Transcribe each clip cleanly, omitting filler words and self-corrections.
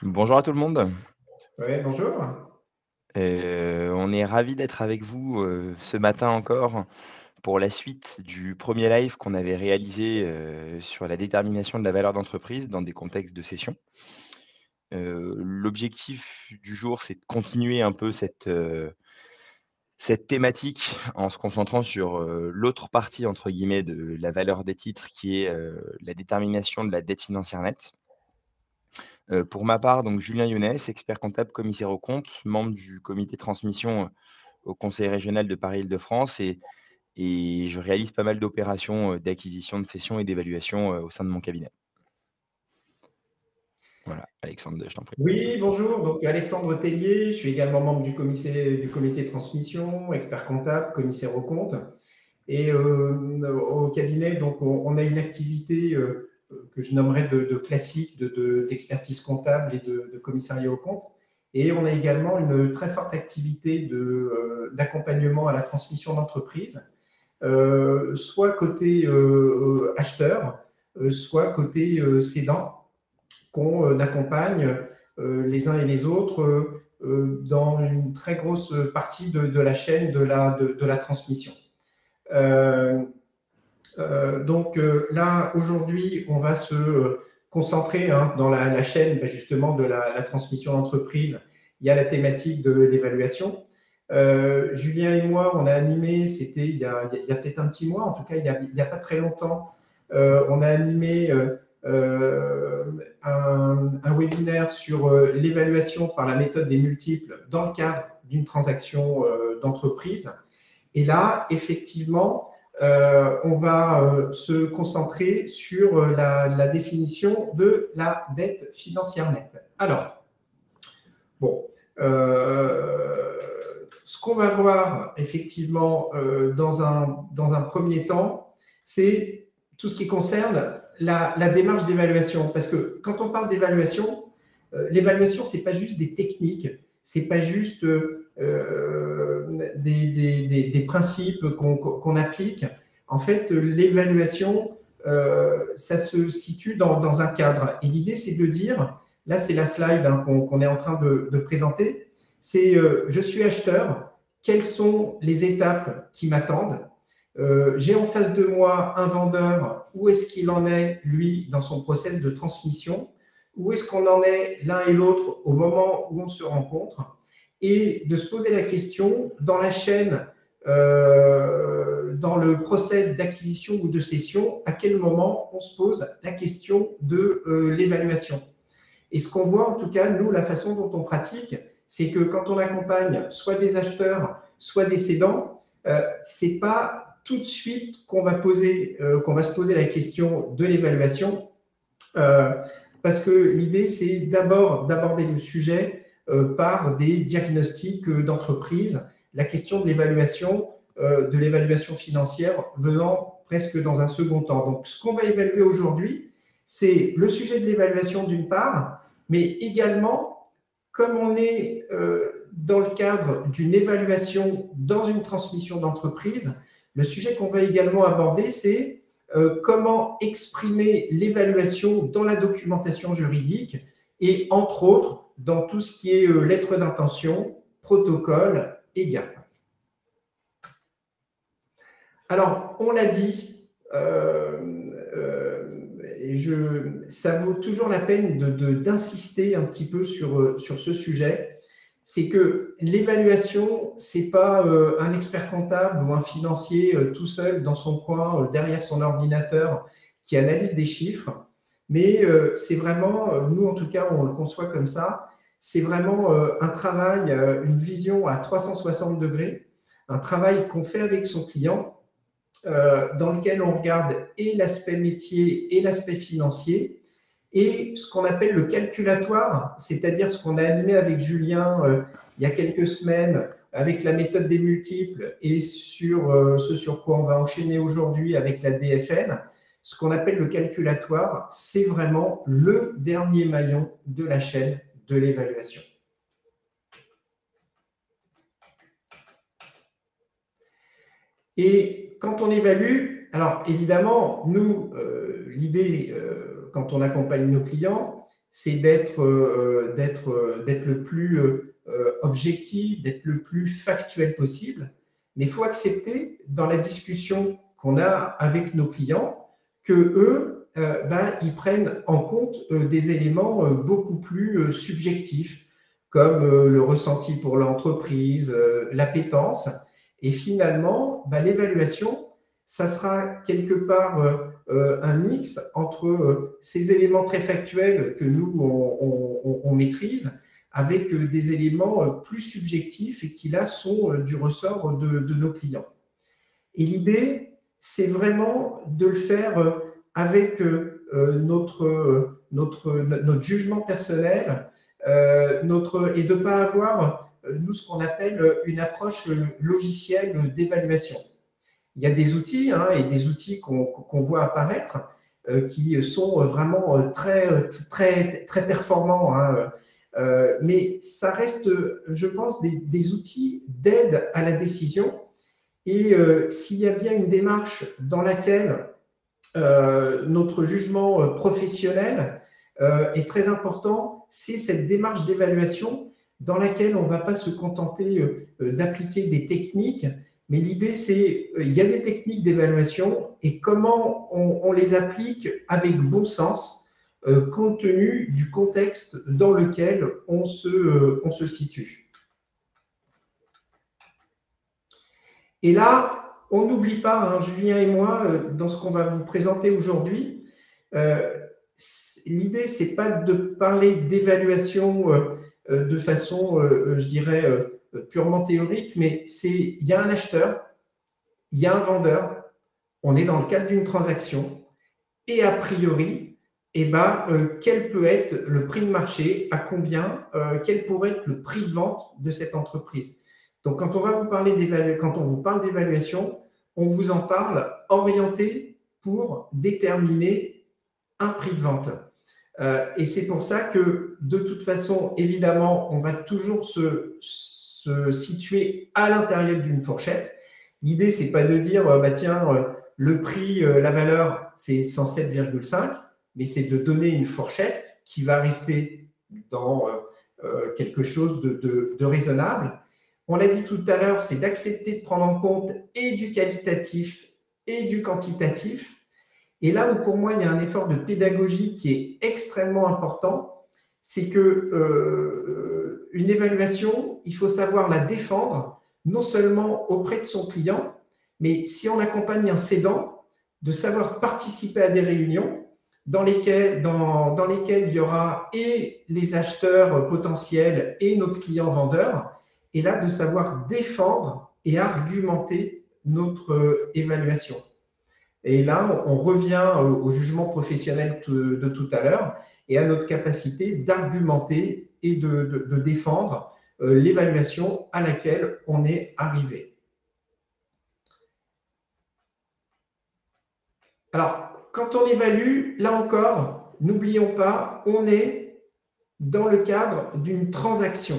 Bonjour à tout le monde. Oui, bonjour. On est ravis d'être avec vous, ce matin encore pour la suite du premier live qu'on avait réalisé, sur la détermination de la valeur d'entreprise dans des contextes de session. L'objectif du jour, c'est de continuer un peu cette thématique en se concentrant sur, l'autre partie entre guillemets de la valeur des titres qui est, la détermination de la dette financière nette. Pour ma part, donc Julien Younes, expert comptable, commissaire aux comptes, membre du comité transmission, au conseil régional de Paris-Île-de-France et je réalise pas mal d'opérations, d'acquisition de cessions et d'évaluation, au sein de mon cabinet. Voilà, Alexandre, je t'en prie. Oui, bonjour. Donc, Alexandre Tellier, je suis également membre du comité de transmission, expert comptable, commissaire aux comptes. Et au cabinet, donc, on a une activité que je nommerais de classique d'expertise comptable et de commissariat aux comptes. Et on a également une très forte activité d'accompagnement à la transmission d'entreprise, soit côté acheteur, soit côté cédant, qu'on accompagne les uns et les autres dans une très grosse partie de la chaîne de la transmission. Donc là, aujourd'hui, on va se concentrer dans la chaîne justement de la transmission d'entreprise. Il y a la thématique de l'évaluation. Julien et moi, on a animé, c'était il y a peut-être un petit mois, en tout cas il n'y a pas très longtemps, on a animé un webinaire sur l'évaluation par la méthode des multiples dans le cadre d'une transaction d'entreprise. Et là, effectivement, on va se concentrer sur la définition de la dette financière nette. Alors, bon, ce qu'on va voir effectivement dans un premier temps, c'est tout ce qui concerne la démarche d'évaluation. Parce que quand on parle d'évaluation, l'évaluation, ce n'est pas juste des techniques, ce n'est pas juste des principes qu'on applique. En fait, l'évaluation, ça se situe dans un cadre. Et l'idée, c'est de dire, là, c'est la slide qu'on est en train de présenter, c'est je suis acheteur, quelles sont les étapes qui m'attendent? J'ai en face de moi un vendeur, où est-ce qu'il en est, lui, dans son process de transmission? Où est-ce qu'on en est l'un et l'autre au moment où on se rencontre? Et de se poser la question, dans la chaîne, dans le process d'acquisition ou de cession, à quel moment on se pose la question de l'évaluation? Et ce qu'on voit, en tout cas, nous, la façon dont on pratique, c'est que quand on accompagne soit des acheteurs, soit des cédants, c'est pas tout de suite qu'on va se poser la question de l'évaluation, parce que l'idée, c'est d'abord d'aborder le sujet par des diagnostics d'entreprise, la question de l'évaluation financière venant presque dans un second temps. Donc, ce qu'on va évaluer aujourd'hui, c'est le sujet de l'évaluation d'une part, mais également, comme on est dans le cadre d'une évaluation dans une transmission d'entreprise, le sujet qu'on va également aborder, c'est comment exprimer l'évaluation dans la documentation juridique et, entre autres, dans tout ce qui est lettre d'intention, protocole et GAP. Alors, on l'a dit, ça vaut toujours la peine d'insister un petit peu sur ce sujet. C'est que l'évaluation, ce n'est pas un expert comptable ou un financier tout seul dans son coin, derrière son ordinateur, qui analyse des chiffres, mais c'est vraiment, nous en tout cas, on le conçoit comme ça, c'est vraiment un travail, une vision à 360 degrés, un travail qu'on fait avec son client, dans lequel on regarde et l'aspect métier et l'aspect financier, et ce qu'on appelle le calculatoire, c'est-à-dire ce qu'on a animé avec Julien il y a quelques semaines avec la méthode des multiples et sur ce sur quoi on va enchaîner aujourd'hui avec la DFN. Ce qu'on appelle le calculatoire, c'est vraiment le dernier maillon de la chaîne de l'évaluation. Et quand on évalue, alors évidemment, nous, l'idée, quand on accompagne nos clients, c'est d'être le plus objectif, d'être le plus factuel possible. Mais il faut accepter dans la discussion qu'on a avec nos clients que eux, ils prennent en compte des éléments beaucoup plus subjectifs, comme le ressenti pour l'entreprise, l'appétence. Et finalement, l'évaluation, ça sera quelque part un mix entre ces éléments très factuels que nous, on maîtrise, avec des éléments plus subjectifs et qui, là, sont du ressort de nos clients. Et l'idée, c'est vraiment de le faire avec notre jugement personnel et de ne pas avoir, nous, ce qu'on appelle une approche logicielle d'évaluation. Il y a des outils et des outils qu'on voit apparaître qui sont vraiment très performants, mais ça reste, je pense, des outils d'aide à la décision. Et s'il y a bien une démarche dans laquelle notre jugement professionnel est très important, c'est cette démarche d'évaluation dans laquelle on ne va pas se contenter d'appliquer des techniques, mais l'idée c'est, il y a des techniques d'évaluation et comment on les applique avec bon sens, compte tenu du contexte dans lequel on se situe. Et là, on n'oublie pas, Julien et moi, dans ce qu'on va vous présenter aujourd'hui, l'idée, ce n'est pas de parler d'évaluation de façon, je dirais, purement théorique, mais il y a un acheteur, il y a un vendeur, on est dans le cadre d'une transaction, et a priori, quel peut être le prix de marché, à combien, quel pourrait être le prix de vente de cette entreprise. Donc, quand on vous parle d'évaluation, on vous en parle orienté pour déterminer un prix de vente. Et c'est pour ça que, de toute façon, évidemment, on va toujours se situer à l'intérieur d'une fourchette. L'idée, ce n'est pas de dire, le prix, la valeur, c'est 107,5, mais c'est de donner une fourchette qui va rester dans quelque chose de raisonnable. On l'a dit tout à l'heure, c'est d'accepter de prendre en compte et du qualitatif et du quantitatif. Et là où pour moi, il y a un effort de pédagogie qui est extrêmement important, c'est que une évaluation, il faut savoir la défendre, non seulement auprès de son client, mais si on accompagne un cédant, de savoir participer à des réunions dans lesquelles il y aura et les acheteurs potentiels et notre client vendeur, et là, de savoir défendre et argumenter notre évaluation. Et là, on revient au jugement professionnel de tout à l'heure et à notre capacité d'argumenter et de défendre l'évaluation à laquelle on est arrivé. Alors, quand on évalue, là encore, n'oublions pas, on est dans le cadre d'une transaction.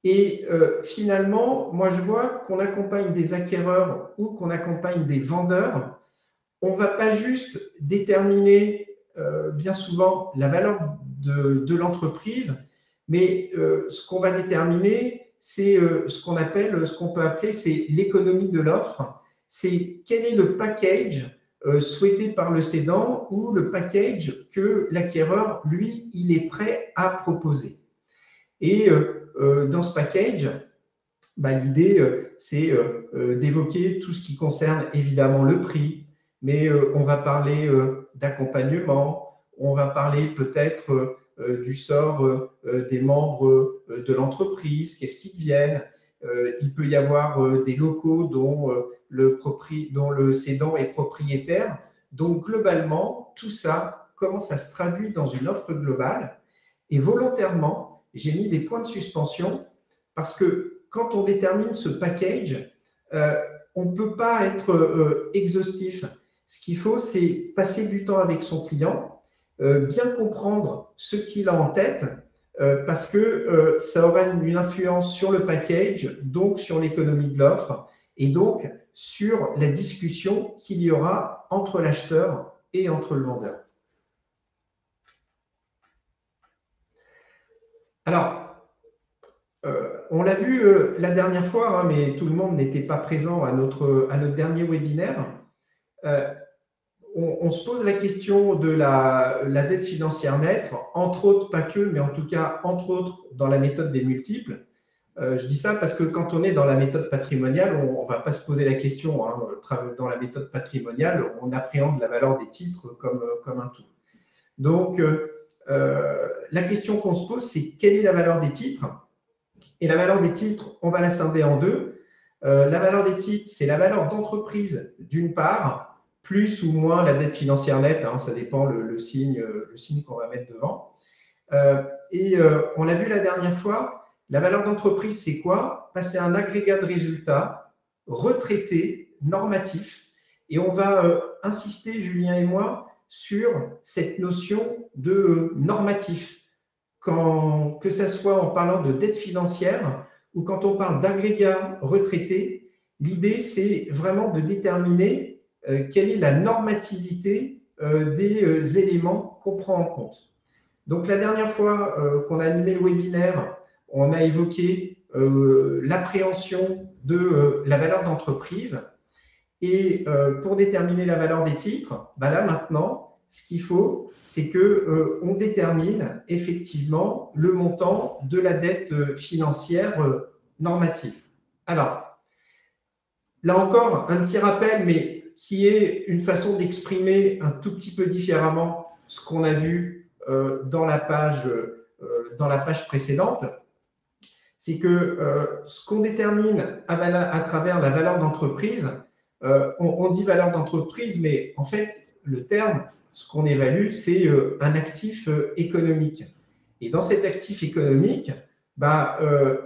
Et finalement, moi, je vois qu'on accompagne des acquéreurs ou qu'on accompagne des vendeurs. On ne va pas juste déterminer bien souvent la valeur de l'entreprise, mais ce qu'on va déterminer, c'est ce qu'on peut appeler, c'est l'économie de l'offre. C'est quel est le package souhaité par le cédant ou le package que l'acquéreur, lui, il est prêt à proposer. Et dans ce package, l'idée, c'est d'évoquer tout ce qui concerne évidemment le prix, mais on va parler d'accompagnement, on va parler peut-être du sort des membres de l'entreprise, qu'est-ce qu'ils viennent. Il peut y avoir des locaux dont le cédant est propriétaire. Donc, globalement, tout ça, comment ça se traduit dans une offre globale. Et volontairement, j'ai mis des points de suspension parce que quand on détermine ce package, on ne peut pas être exhaustif. Ce qu'il faut, c'est passer du temps avec son client, bien comprendre ce qu'il a en tête, parce que ça aura une influence sur le package, donc sur l'économie de l'offre, et donc sur la discussion qu'il y aura entre l'acheteur et entre le vendeur. Alors, on l'a vu la dernière fois, hein, mais tout le monde n'était pas présent à notre dernier webinaire. On se pose la question de la dette financière nette, entre autres, pas que, mais en tout cas, entre autres, dans la méthode des multiples. Je dis ça parce que quand on est dans la méthode patrimoniale, on ne va pas se poser la question. Hein, dans la méthode patrimoniale, on appréhende la valeur des titres comme un tout. Donc, la question qu'on se pose, c'est quelle est la valeur des titres? Et la valeur des titres, on va la scinder en deux. La valeur des titres, c'est la valeur d'entreprise d'une part, plus ou moins la dette financière nette, hein, ça dépend le signe qu'on va mettre devant. On l'a vu la dernière fois, la valeur d'entreprise, c'est quoi? C'est un agrégat de résultats retraités, normatifs. Et on va insister, Julien et moi, sur cette notion de normatif. Que ce soit en parlant de dette financière ou quand on parle d'agrégat retraité, l'idée, c'est vraiment de déterminer quelle est la normativité des éléments qu'on prend en compte. Donc, la dernière fois qu'on a animé le webinaire, on a évoqué l'appréhension de la valeur d'entreprise. Et pour déterminer la valeur des titres, là maintenant, ce qu'il faut, c'est qu'on détermine effectivement le montant de la dette financière normative. Alors, là encore, un petit rappel, mais qui est une façon d'exprimer un tout petit peu différemment ce qu'on a vu dans la page précédente. C'est que ce qu'on détermine à travers la valeur d'entreprise, on dit valeur d'entreprise, mais en fait, le terme, ce qu'on évalue, c'est un actif économique. Et dans cet actif économique,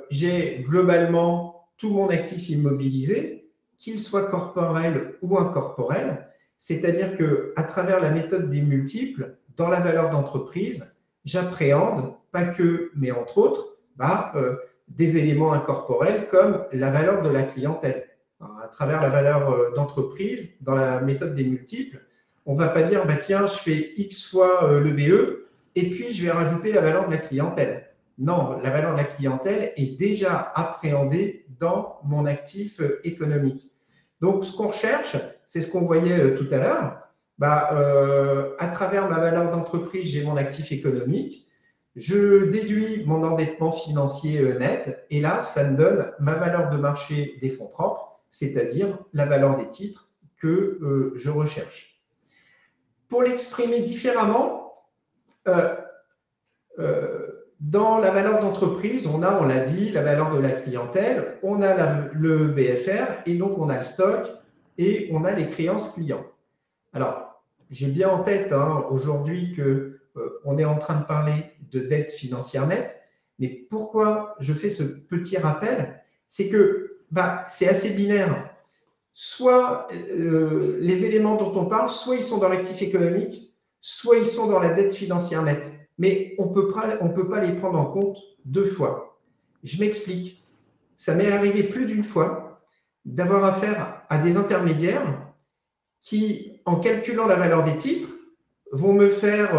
j'ai globalement tout mon actif immobilisé, qu'il soit corporel ou incorporel, c'est-à-dire qu'à travers la méthode des multiples, dans la valeur d'entreprise, j'appréhende, pas que, mais entre autres, des éléments incorporels comme la valeur de la clientèle. À travers la valeur d'entreprise, dans la méthode des multiples, on ne va pas dire, tiens, je fais X fois le BE et puis je vais rajouter la valeur de la clientèle. Non, la valeur de la clientèle est déjà appréhendée dans mon actif économique. Donc, ce qu'on recherche, c'est ce qu'on voyait tout à l'heure. À travers ma valeur d'entreprise, j'ai mon actif économique. Je déduis mon endettement financier net et là, ça me donne ma valeur de marché des fonds propres, c'est-à-dire la valeur des titres que je recherche. Pour l'exprimer différemment, dans la valeur d'entreprise, on l'a dit, la valeur de la clientèle, on a le BFR et donc on a le stock et on a les créances clients. Alors, j'ai bien en tête aujourd'hui qu'on est en train de parler de dette financière nette, mais pourquoi je fais ce petit rappel? C'est que c'est assez binaire. Soit les éléments dont on parle, soit ils sont dans l'actif économique, soit ils sont dans la dette financière nette. Mais on peut pas les prendre en compte deux fois. Je m'explique. Ça m'est arrivé plus d'une fois d'avoir affaire à des intermédiaires qui, en calculant la valeur des titres, vont me faire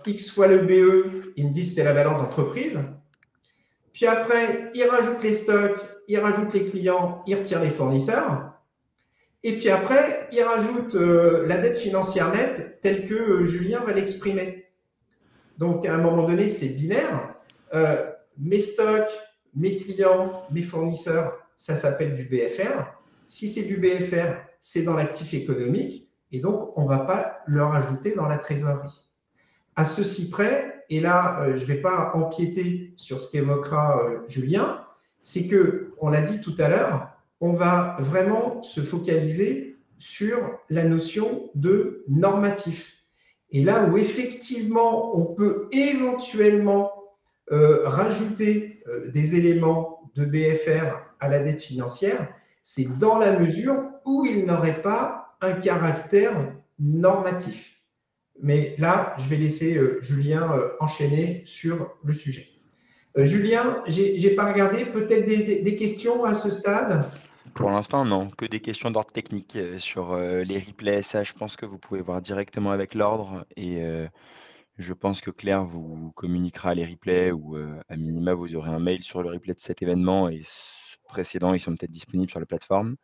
X fois le BE, ils me disent c'est la valeur d'entreprise. Puis après, ils rajoutent les stocks, ils rajoutent les clients, ils retirent les fournisseurs. Et puis après, ils rajoutent la dette financière nette telle que Julien va l'exprimer. Donc, à un moment donné, c'est binaire. Mes stocks, mes clients, mes fournisseurs, ça s'appelle du BFR. Si c'est du BFR, c'est dans l'actif économique. Et donc, on ne va pas le rajouter dans la trésorerie. À ceci près, et là, je ne vais pas empiéter sur ce qu'évoquera Julien, c'est qu'on l'a dit tout à l'heure, on va vraiment se focaliser sur la notion de normatif. Et là où effectivement, on peut éventuellement rajouter des éléments de BFR à la dette financière, c'est dans la mesure où il n'aurait pas un caractère normatif. Mais là, je vais laisser Julien enchaîner sur le sujet. Julien, je n'ai pas regardé, peut-être des questions à ce stade? Pour l'instant, non, que des questions d'ordre technique sur les replays. Ça, je pense que vous pouvez voir directement avec l'ordre et Je pense que Claire vous communiquera les replays ou, à minima, vous aurez un mail sur le replay de cet événement et précédents, ils sont peut-être disponibles sur la plateforme.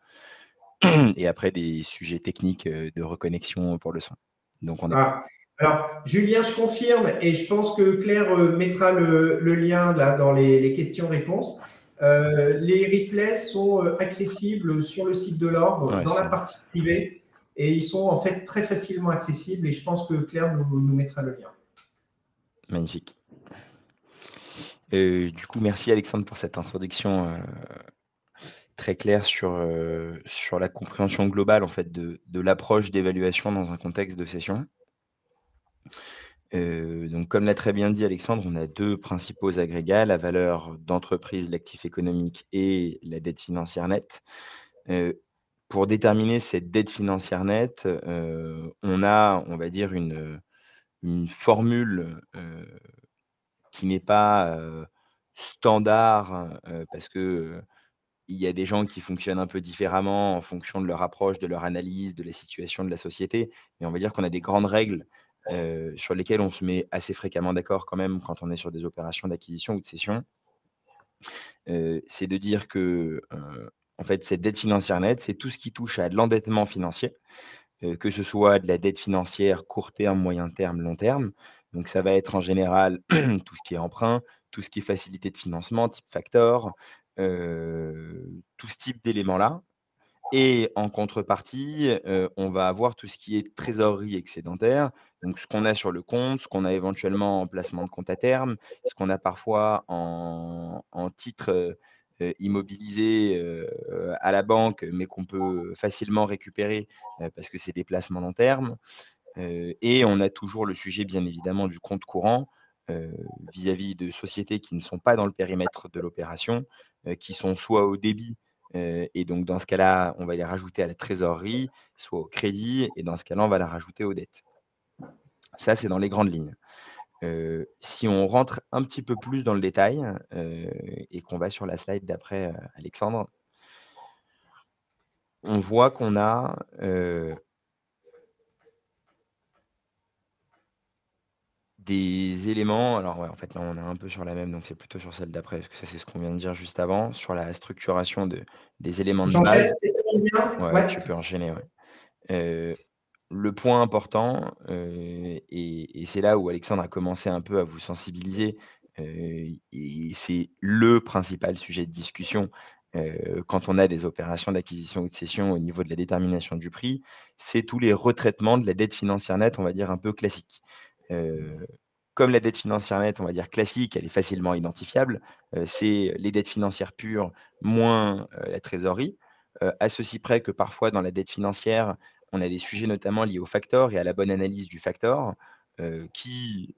Et après des sujets techniques, de reconnexion pour le son. Donc on est Ah, alors, Julien, je confirme et je pense que Claire mettra le lien là dans les questions-réponses. Les replays sont accessibles sur le site de l'ordre, ouais, dans la c'est partie privée, et ils sont en fait très facilement accessibles et je pense que Claire nous mettra le lien. magnifique. Du coup, merci Alexandre pour cette introduction, très claire sur la compréhension globale en fait de l'approche d'évaluation dans un contexte de session. Donc comme l'a très bien dit Alexandre, on a 2 principaux agrégats, la valeur d'entreprise, l'actif économique et la dette financière nette. Pour déterminer cette dette financière nette, on a, on va dire une formule, qui n'est pas, standard, parce que, il y a des gens qui fonctionnent un peu différemment en fonction de leur approche, de leur analyse, de la situation de la société. Mais on va dire qu'on a des grandes règles, sur lesquelles on se met assez fréquemment d'accord quand même quand on est sur des opérations d'acquisition ou de cession. C'est de dire que, en fait, cette dette financière nette, c'est tout ce qui touche à de l'endettement financier, que ce soit de la dette financière court terme, moyen terme, long terme. Donc ça va être en général tout ce qui est emprunt, tout ce qui est facilité de financement type factor, tout ce type d'éléments-là. Et en contrepartie, on va avoir tout ce qui est trésorerie excédentaire, donc ce qu'on a sur le compte, ce qu'on a éventuellement en placement de compte à terme, ce qu'on a parfois en titres, immobilisés, à la banque, mais qu'on peut facilement récupérer, parce que c'est des placements long terme. Et on a toujours le sujet bien évidemment du compte courant, vis-à-vis de sociétés qui ne sont pas dans le périmètre de l'opération, qui sont soit au débit, et donc dans ce cas-là, on va les rajouter à la trésorerie, soit au crédit et dans ce cas-là, on va la rajouter aux dettes. Ça, c'est dans les grandes lignes. Si on rentre un petit peu plus dans le détail, et qu'on va sur la slide d'après, Alexandre, on voit qu'on a, des éléments, alors ouais, en fait, là, on est un peu sur la même, donc c'est plutôt sur celle d'après, parce que ça, c'est ce qu'on vient de dire juste avant, sur la structuration des éléments de J'enchaîne, base. c'est ça, Julien? Ouais, Ouais. tu peux enchaîner, ouais. Le point important, et c'est là où Alexandre a commencé un peu à vous sensibiliser, et c'est le principal sujet de discussion, quand on a des opérations d'acquisition ou de cession au niveau de la détermination du prix, c'est tous les retraitements de la dette financière nette, on va dire un peu classique. Heu, Comme la dette financière nette, on va dire classique, elle est facilement identifiable, c'est les dettes financières pures moins, la trésorerie. À ceci près que parfois dans la dette financière, on a des sujets notamment liés au factor et à la bonne analyse du factor, qui,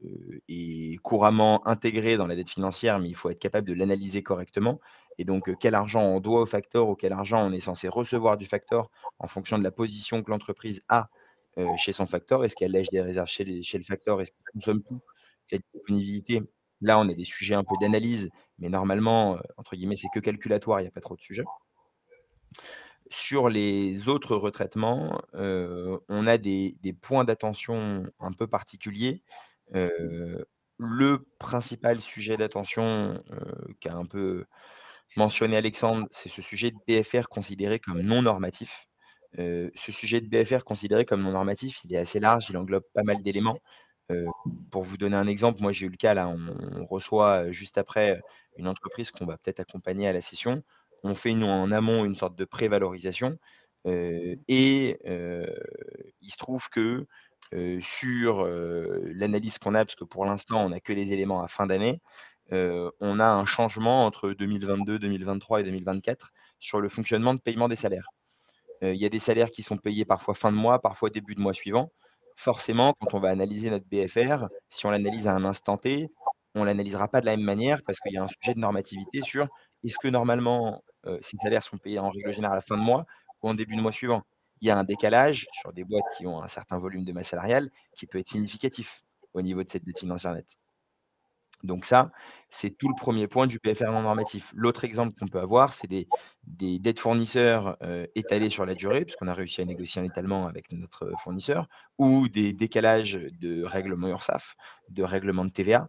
est couramment intégré dans la dette financière, mais il faut être capable de l'analyser correctement et donc, quel argent on doit au factor ou quel argent on est censé recevoir du factor en fonction de la position que l'entreprise a, chez son factor. Est-ce qu'elle lège des réserves chez le factor? Est-ce qu'il consomme tout? Cette disponibilité, là, on a des sujets un peu d'analyse, mais normalement, entre guillemets, «c'est que calculatoire», il y a pas trop de sujets. Sur les autres retraitements, on a des points d'attention un peu particuliers. Heu, le principal sujet d'attention, qu'a un peu mentionné Alexandre, c'est ce sujet de BFR considéré comme non normatif. Ce sujet de BFR considéré comme non normatif, il est assez large, il englobe pas mal d'éléments. Heu, pour vous donner un exemple, moi j'ai eu le cas là, on reçoit, juste après, une entreprise qu'on va peut-être accompagner à la session. On fait nous en amont une sorte de prévalorisation, il se trouve que, sur, l'analyse qu'on a, parce que pour l'instant on n'a que les éléments à fin d'année, on a un changement entre 2022, 2023 et 2024 sur le fonctionnement de paiement des salaires. Il y a des salaires qui sont payés parfois fin de mois, parfois début de mois suivant. Forcément, quand on va analyser notre BFR, si on l'analyse à un instant T, on l'analysera pas de la même manière parce qu'il y a un sujet de normativité sur est-ce que normalement, ces salaires sont payés en règle générale à la fin de mois ou en début de mois suivant? Il y a un décalage sur des boîtes qui ont un certain volume de masse salariale qui peut être significatif au niveau de cette dette financière nette. Donc ça, c'est tout le premier point du PFR non normatif. L'autre exemple qu'on peut avoir, c'est des dettes fournisseurs, étalées sur la durée, puisqu'on a réussi à négocier un étalement avec notre fournisseur, ou des décalages de règlement URSSAF, de règlement de TVA,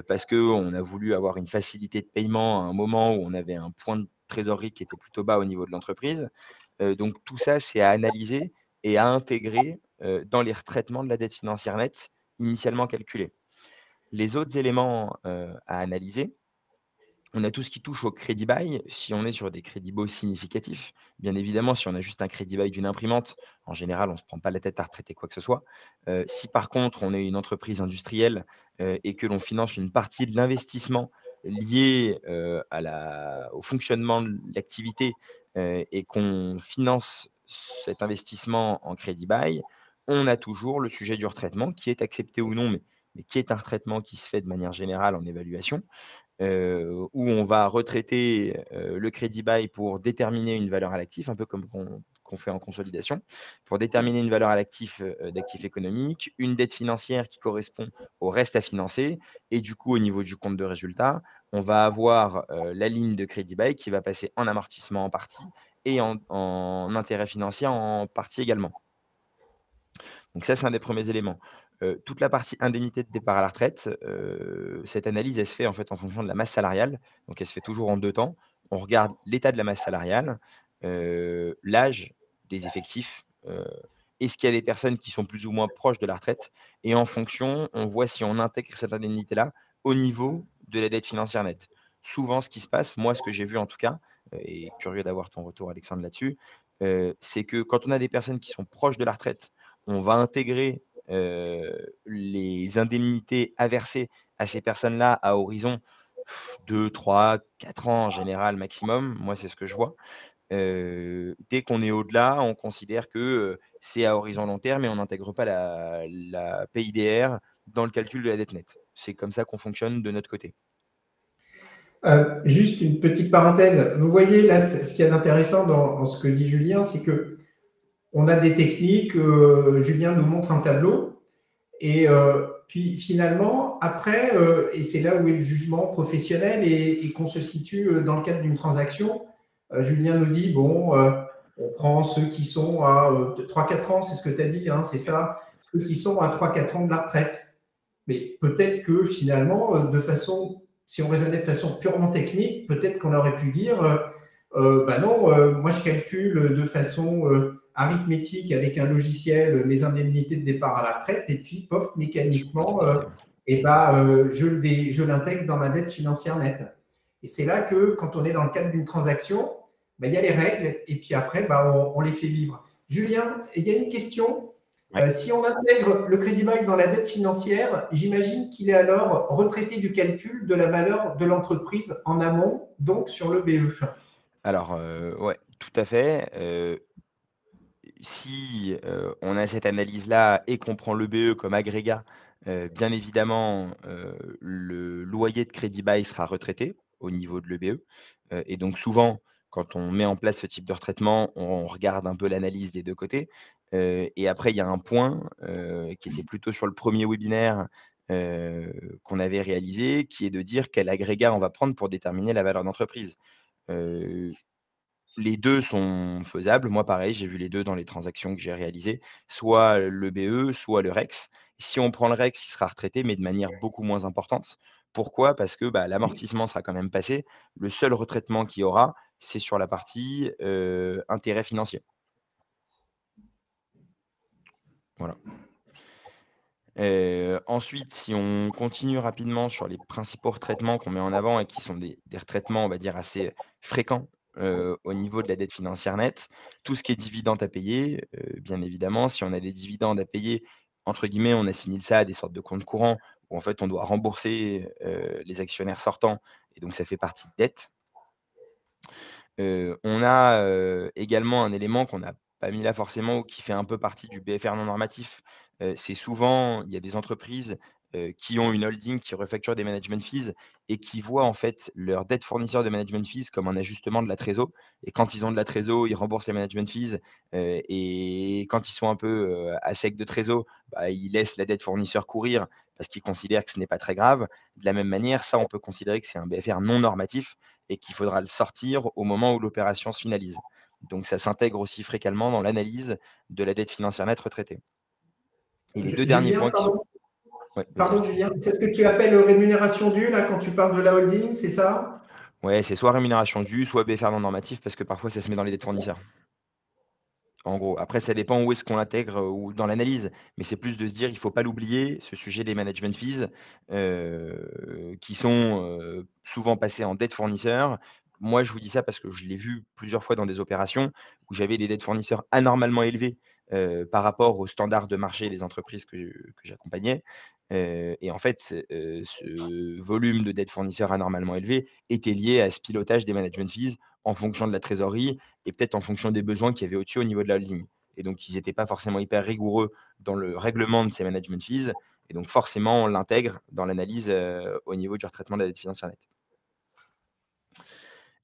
parce qu'on a voulu avoir une facilité de paiement à un moment où on avait un point de trésorerie qui était plutôt bas au niveau de l'entreprise. Donc tout ça, c'est à analyser et à intégrer, dans les retraitements de la dette financière nette initialement calculée. Les autres éléments, à analyser, on a tout ce qui touche au crédit bail, si on est sur des crédits baux significatifs. Bien évidemment, si on a juste un crédit bail d'une imprimante, en général, on ne se prend pas la tête à retraiter quoi que ce soit. Si par contre, on est une entreprise industrielle, et que l'on finance une partie de l'investissement lié, au fonctionnement de l'activité, et qu'on finance cet investissement en crédit bail, on a toujours le sujet du retraitement qui est accepté ou non, mais qui est un retraitement qui se fait de manière générale en évaluation, où on va retraiter, le crédit bail pour déterminer une valeur à l'actif, un peu comme qu'on fait en consolidation, pour déterminer une valeur à l'actif, d'actif économique, une dette financière qui correspond au reste à financer et du coup, au niveau du compte de résultat, on va avoir, la ligne de crédit bail qui va passer en amortissement en partie et en intérêt financier en partie également. Donc ça, c'est un des premiers éléments. Toute la partie indemnité de départ à la retraite, cette analyse, elle se fait en fait en fonction de la masse salariale. Donc elle se fait toujours en 2 temps. On regarde l'état de la masse salariale, l'âge des effectifs, est-ce qu'il y a des personnes qui sont plus ou moins proches de la retraite? Et en fonction, on voit si on intègre cette indemnité-là au niveau de la dette financière nette. Souvent, ce qui se passe, moi, ce que j'ai vu en tout cas, et curieux d'avoir ton retour Alexandre là-dessus, c'est que quand on a des personnes qui sont proches de la retraite, on va intégrer, les indemnités à verser à ces personnes-là à horizon 2, 3, 4 ans en général maximum. Moi, c'est ce que je vois. Dès qu'on est au-delà, on considère que, c'est à horizon long terme et on n'intègre pas la PIDR dans le calcul de la dette nette. C'est comme ça qu'on fonctionne de notre côté. Juste une petite parenthèse. Vous voyez là, ce qu'il y a d'intéressant dans ce que dit Julien, c'est que on a des techniques. Julien nous montre un tableau et puis finalement, après, et c'est là où est le jugement professionnel et qu'on se situe dans le cadre d'une transaction. Julien nous dit bon, on prend ceux qui sont à 3-4 ans, c'est ce que tu as dit, hein, c'est ça, ceux qui sont à 3-4 ans de la retraite. Mais peut-être que finalement, si on raisonnait de façon purement technique, peut-être qu'on aurait pu dire, bah non, moi je calcule de façon arithmétique avec un logiciel mes indemnités de départ à la retraite et puis, pof, Je peux mécaniquement, t'embêter. et bah, je l'intègre dans ma dette financière nette. Et c'est là que quand on est dans le cadre d'une transaction, bah, il y a les règles et puis après, bah, on les fait vivre. Julien, il y a une question. Ouais. Si on intègre le crédit bail dans la dette financière, j'imagine qu'il est alors retraité du calcul de la valeur de l'entreprise en amont, donc sur le BE. Alors, ouais, tout à fait. Si, on a cette analyse-là et qu'on prend l'EBE comme agrégat, bien évidemment, le loyer de crédit bail sera retraité au niveau de l'EBE, et donc souvent, quand on met en place ce type de retraitement, on regarde un peu l'analyse des 2 côtés, et après il y a un point, qui était plutôt sur le premier webinaire, qu'on avait réalisé, qui est de dire quel agrégat on va prendre pour déterminer la valeur d'entreprise. Heu Les 2 sont faisables. Moi, pareil, j'ai vu les 2 dans les transactions que j'ai réalisées, soit le BE, soit le REX. Si on prend le REX, il sera retraité, mais de manière beaucoup moins importante. Pourquoi? Parce que, bah, l'amortissement sera quand même passé. Le seul retraitement qu'il y aura, c'est sur la partie, intérêt financier. Voilà. Ensuite, si on continue rapidement sur les principaux retraitements qu'on met en avant et qui sont des retraitements, on va dire, assez fréquents, au niveau de la dette financière nette, tout ce qui est dividendes à payer, bien évidemment, si on a des dividendes à payer, entre guillemets, on assimile ça à des sortes de comptes courants où en fait on doit rembourser, les actionnaires sortants et donc ça fait partie de dette. On a, également un élément qu'on n'a pas mis là forcément ou qui fait un peu partie du BFR non normatif. C'est souvent il y a des entreprises, qui ont une holding qui refacture des management fees et qui voient en fait leur dette fournisseur de management fees comme un ajustement de la trésor. Et quand ils ont de la trésor, ils remboursent les management fees, et quand ils sont un peu, à sec de trésor, bah, ils laissent la dette fournisseur courir parce qu'ils considèrent que ce n'est pas très grave. De la même manière, ça, on peut considérer que c'est un BFR non normatif et qu'il faudra le sortir au moment où l'opération se finalise. Donc ça s'intègre aussi fréquemment dans l'analyse de la dette financière nette retraitée. Et les 2 derniers Julien, points qui sont pardon, ouais, vas-y, pardon je t'en prie. Julien, c'est ce que tu appelles rémunération due là quand tu parles de la holding, c'est ça? Ouais, c'est soit rémunération due, soit BFR non normatif parce que parfois ça se met dans les dettes fournisseurs. En gros, après ça dépend où est-ce qu'on l'intègre, ou dans l'analyse, mais c'est plus de se dire: «Il faut pas l'oublier, ce sujet des management fees, qui sont, souvent passés en dette fournisseur». Moi, je vous dis ça parce que je l'ai vu plusieurs fois dans des opérations où j'avais des dettes fournisseurs anormalement élevées, par rapport aux standards de marché des entreprises que j'accompagnais, et en fait, ce volume de dettes fournisseurs anormalement élevé était lié à ce pilotage des management fees en fonction de la trésorerie et peut-être en fonction des besoins qu'il y avait au-dessus au niveau de la holding. Et donc, ils n'étaient pas forcément hyper rigoureux dans le règlement de ces management fees. Et donc, forcément, on l'intègre dans l'analyse au niveau du retraitement de la dette financière nette.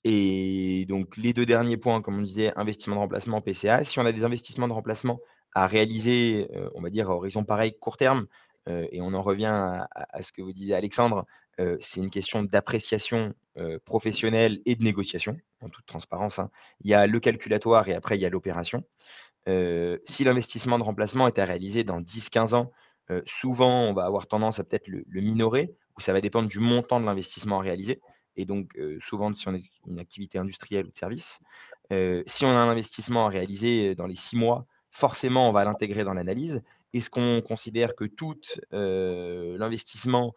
Et donc, les deux derniers points, comme on disait, investissement de remplacement, PCA. Si on a des investissements de remplacement à réaliser, on va dire à horizon pareil, court terme, et on en revient à ce que vous disiez, Alexandre, c'est une question d'appréciation professionnelle et de négociation, en toute transparence, hein. Il y a le calculatoire et après il y a l'opération. Si l'investissement de remplacement est à réaliser dans 10, 15 ans, souvent on va avoir tendance à peut-être le minorer ou ça va dépendre du montant de l'investissement à réaliser et donc souvent si on est une activité industrielle ou de service. Si on a un investissement à réaliser dans les 6 mois, forcément on va l'intégrer dans l'analyse. Est-ce qu'on considère que tout, l'investissement,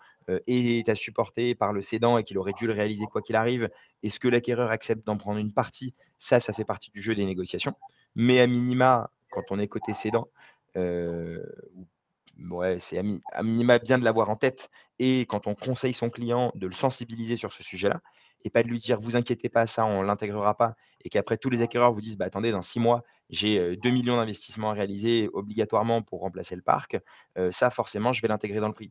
est à supporter par le cédant et qu'il aurait dû le réaliser quoi qu'il arrive? Est-ce que l'acquéreur accepte d'en prendre une partie? Ça fait partie du jeu des négociations. Mais à minima, quand on est côté cédant, ou ouais, c'est à minima bien de l'avoir en tête et quand on conseille son client, de le sensibiliser sur ce sujet-là et pas de lui dire: «Vous inquiétez pas, ça on l'intégrera pas» et qu'après tous les acquéreurs vous disent: «Bah, attendez, dans 6 mois, j'ai, 2 000 000 d'investissements à réaliser obligatoirement pour remplacer le parc», ça forcément je vais l'intégrer dans le prix.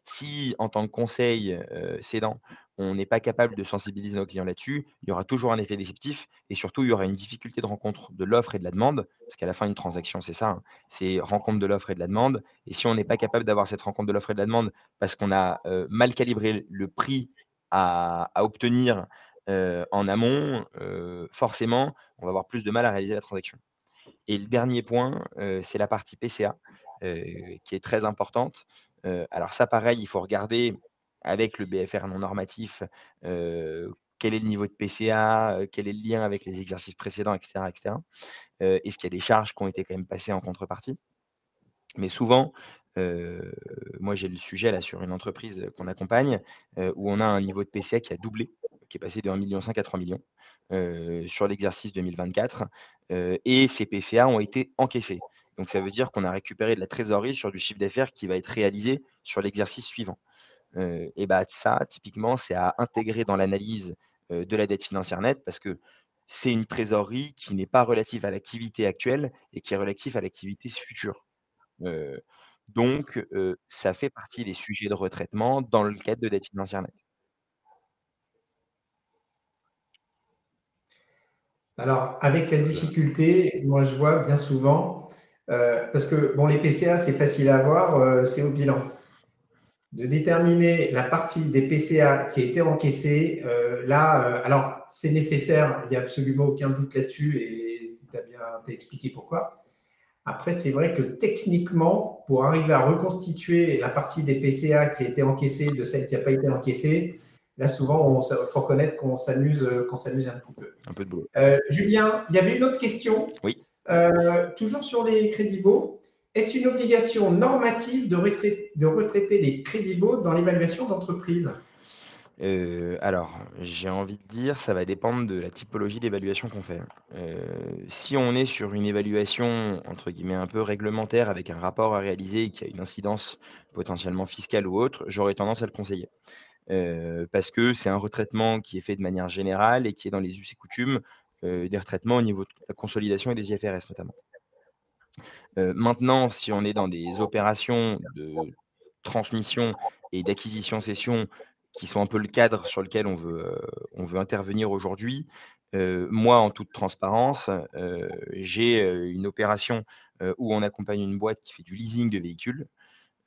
Si en tant que conseil, cédant, on n'est pas capable de sensibiliser nos clients là-dessus, il y aura toujours un effet déceptif et surtout il y aura une difficulté de rencontre de l'offre et de la demande, parce qu'à la fin une transaction c'est ça, hein, c'est rencontre de l'offre et de la demande et si on n'est pas capable d'avoir cette rencontre de l'offre et de la demande parce qu'on a, mal calibré le prix à obtenir, en amont, forcément on va avoir plus de mal à réaliser la transaction. Et le dernier point, c'est la partie PCA, heu, qui est très importante. Alors ça pareil, il faut regarder avec le BFR non normatif, quel est le niveau de PCA, quel est le lien avec les exercices précédents et cetera et cetera. Est-ce qu'il y a des charges qui ont été quand même passées en contrepartie? Mais souvent, heu, moi j'ai le sujet là sur une entreprise, qu'on accompagne, où on a un niveau de PCA qui a doublé, qui est passé de 1,5 million à 3 millions sur l'exercice 2024, et ces PCA ont été encaissés. Donc ça veut dire qu'on a récupéré de la trésorerie sur du chiffre d'affaires qui va être réalisé sur l'exercice suivant. Et bah, ça typiquement, c'est à intégrer dans l'analyse, de la dette financière nette parce que c'est une trésorerie qui n'est pas relative à l'activité actuelle et qui est relative à l'activité future. Heu, ça fait partie des sujets de retraitement dans le cadre de dette financière nette. Alors, avec la Donc, difficulté, moi je vois bien souvent, parce que bon, les PCA, c'est facile à voir, c'est au bilan. De déterminer la partie des PCA qui a été encaissée, là, alors c'est nécessaire, il n'y a absolument aucun doute là-dessus et tu as bien expliqué pourquoi. Après, c'est vrai que techniquement, pour arriver à reconstituer la partie des PCA qui a été encaissée de celle qui n'a pas été encaissée, là souvent, il faut reconnaître qu'on s'amuse un petit peu. un peu de boulot. Julien, il y avait une autre question, Oui, toujours sur les crédits baux. Est-ce une obligation normative de retraiter les crédits baux dans l'évaluation d'entreprise? alors j'ai envie de dire, ça va dépendre de la typologie d'évaluation qu'on fait. Si on est sur une évaluation entre guillemets «un peu réglementaire» avec un rapport à réaliser qui a une incidence potentiellement fiscale ou autre, j'aurais tendance à le conseiller. Parce que c'est un retraitement qui est fait de manière générale et qui est dans les us et coutumes, des retraitements au niveau de la consolidation et des IFRS notamment. Maintenant, si on est dans des opérations de transmission et d'acquisition-cession qui sont un peu le cadre sur lequel on veut intervenir aujourd'hui. Moi, en toute transparence, j'ai, une opération, où on accompagne une boîte qui fait du leasing de véhicules.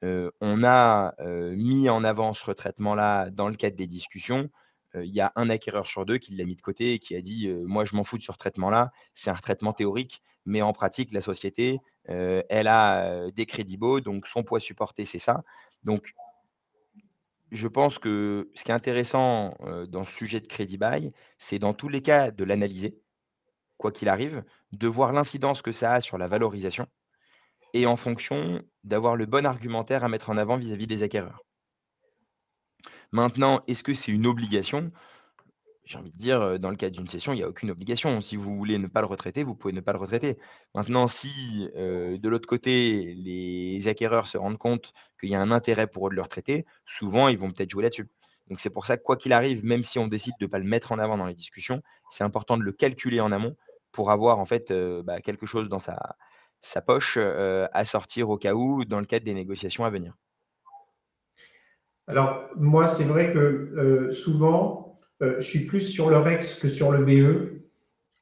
On a, mis en avant ce retraitement-là dans le cadre des discussions. Il y a un acquéreur sur 2 qui l'a mis de côté et qui a dit: «Moi, je m'en fous de ce retraitement-là. C'est un retraitement théorique, mais en pratique, la société, elle a, des crédits baux, donc son poids supporté, c'est ça». Donc je pense que ce qui est intéressant, dans ce sujet de crédit bail, c'est dans tous les cas de l'analyser, quoi qu'il arrive, de voir l'incidence que ça a sur la valorisation et en fonction, d'avoir le bon argumentaire à mettre en avant vis-à-vis des acquéreurs. Maintenant, est-ce que c'est une obligation? J'ai envie de dire, dans le cadre d'une cession, il y a aucune obligation. Si vous voulez ne pas le retraiter, vous pouvez ne pas le retraiter. Maintenant si, de l'autre côté, les acquéreurs se rendent compte qu'il y a un intérêt pour eux de le retraiter, souvent ils vont peut-être jouer là-dessus. Donc c'est pour ça que quoi qu'il arrive, même si on décide de ne pas le mettre en avant dans les discussions, c'est important de le calculer en amont pour avoir en fait, quelque chose dans sa poche, à sortir au cas où dans le cadre des négociations à venir. Alors, moi, c'est vrai que souvent, je suis plus sur le REX que sur le BE.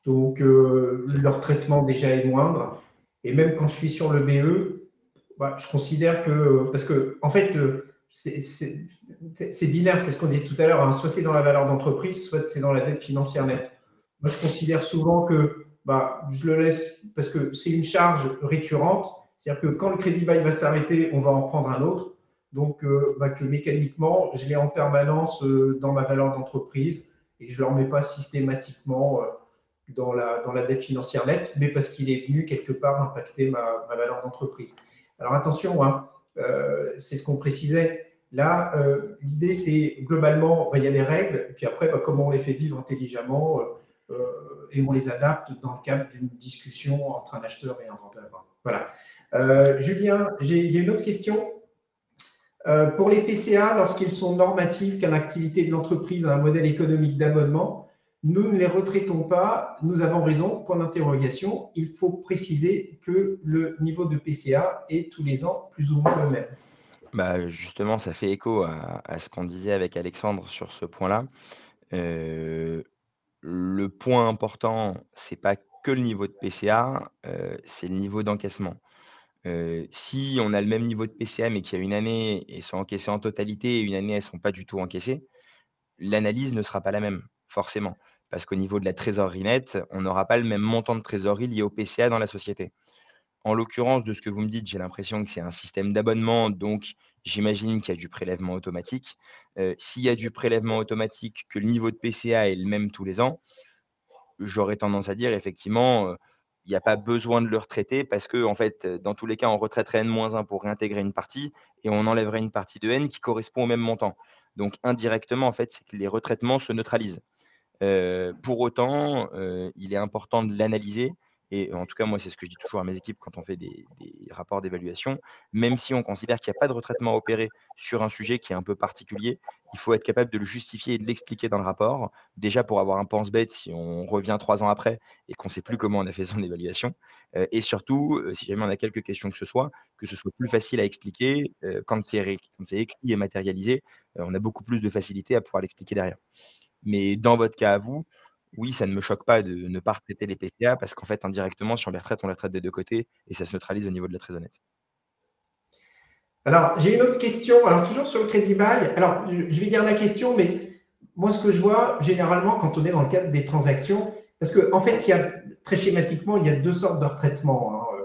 Donc, leur traitement déjà est moindre. Et même quand je suis sur le BE, bah, je considère que, parce que, en fait, c'est binaire, c'est ce qu'on disait tout à l'heure, hein, soit c'est dans la valeur d'entreprise, soit c'est dans la dette financière nette. Moi, je considère souvent que bah, je le laisse parce que c'est une charge récurrente, c'est-à-dire que quand le crédit bail va s'arrêter, on va en reprendre un autre. Donc, bah, que mécaniquement, je l'ai en permanence dans ma valeur d'entreprise et je ne le remets pas systématiquement dans la dette financière nette, mais parce qu'il est venu quelque part impacter ma valeur d'entreprise. Alors attention, hein, c'est ce qu'on précisait. Là, l'idée, c'est globalement, bah, il y a les règles, et puis après, bah, comment on les fait vivre intelligemment et on les adapte dans le cadre d'une discussion entre un acheteur et un vendeur. Voilà. Julien, il y a une autre question. Pour les PCA, lorsqu'ils sont normatifs qu'à l'activité de l'entreprise a un modèle économique d'abonnement, nous ne les retraitons pas, nous avons raison, point d'interrogation. Il faut préciser que le niveau de PCA est tous les ans plus ou moins le même. Bah, justement, ça fait écho à ce qu'on disait avec Alexandre sur ce point-là. Heu, le point important, c'est pas que le niveau de PCA, c'est le niveau d'encaissement. Si on a le même niveau de PCA, mais qu'il y a une année, elles sont encaissées en totalité et une année, elles sont pas du tout encaissées, l'analyse ne sera pas la même, forcément. Parce qu'au niveau de la trésorerie nette, on n'aura pas le même montant de trésorerie lié au PCA dans la société. En l'occurrence, de ce que vous me dites, j'ai l'impression que c'est un système d'abonnement, donc j'imagine qu'il y a du prélèvement automatique. S'il y a du prélèvement automatique, que le niveau de PCA est le même tous les ans, j'aurais tendance à dire effectivement, il n'y a pas besoin de le retraiter parce que en fait, dans tous les cas, on retraiterait N-1 pour réintégrer une partie et on enlèverait une partie de N qui correspond au même montant. Donc indirectement, en fait, c'est que les retraitements se neutralisent. Pour autant, il est important de l'analyser et en tout cas, moi, c'est ce que je dis toujours à mes équipes quand on fait des rapports d'évaluation. Même si on considère qu'il n'y a pas de retraitement à opérer sur un sujet qui est un peu particulier, il faut être capable de le justifier et de l'expliquer dans le rapport. Déjà pour avoir un pense-bête si on revient 3 ans après et qu'on ne sait plus comment on a fait son évaluation, et surtout, si jamais on a quelques questions que ce soit plus facile à expliquer, quand c'est écrit et matérialisé, on a beaucoup plus de facilité à pouvoir l'expliquer derrière. Mais dans votre cas à vous, oui, ça ne me choque pas de ne pas retraiter les PCA parce qu'en fait, indirectement, si on les retraite des 2 côtés et ça se neutralise au niveau de la trésorerie nette. Alors, j'ai une autre question. Alors, toujours sur le crédit bail. Alors, je vais dire la question, mais moi, ce que je vois généralement quand on est dans le cadre des transactions, parce qu'en fait, il y a très schématiquement, il y a deux sortes de retraitements, hein.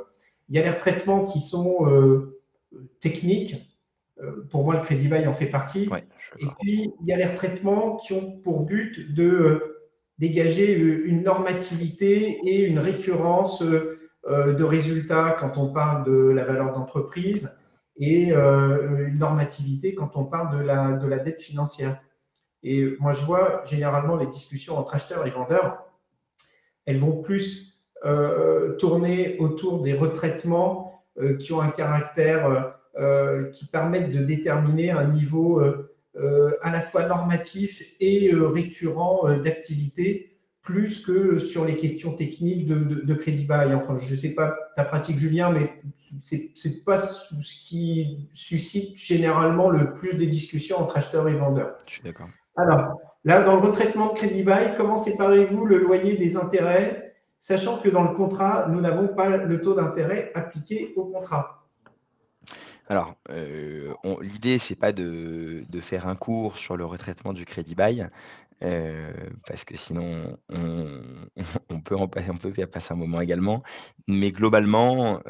Il y a les retraitements qui sont techniques. Pour moi, le crédit bail en fait partie. Ouais, je suis Et d'accord. puis, il y a les retraitements qui ont pour but de dégager une normativité et une récurrence de résultats quand on parle de la valeur d'entreprise et une normativité quand on parle de la dette financière. Et moi, je vois généralement les discussions entre acheteurs et vendeurs, elles vont plus tourner autour des retraitements qui ont un caractère qui permettent de déterminer un niveau à la fois normatif et récurrent d'activité, plus que sur les questions techniques de crédit bail. Enfin, je ne sais pas ta pratique, Julien, mais c'est pas ce qui suscite généralement le plus de discussions entre acheteurs et vendeurs. Je suis d'accord. Alors, là, dans le retraitement de crédit bail, comment séparez-vous le loyer des intérêts, sachant que dans le contrat, nous n'avons pas le taux d'intérêt appliqué au contrat? Alors, l'idée, c'est pas de faire un cours sur le retraitement du crédit bail, heu, parce que sinon on peut on peut y passer un moment également. Mais globalement,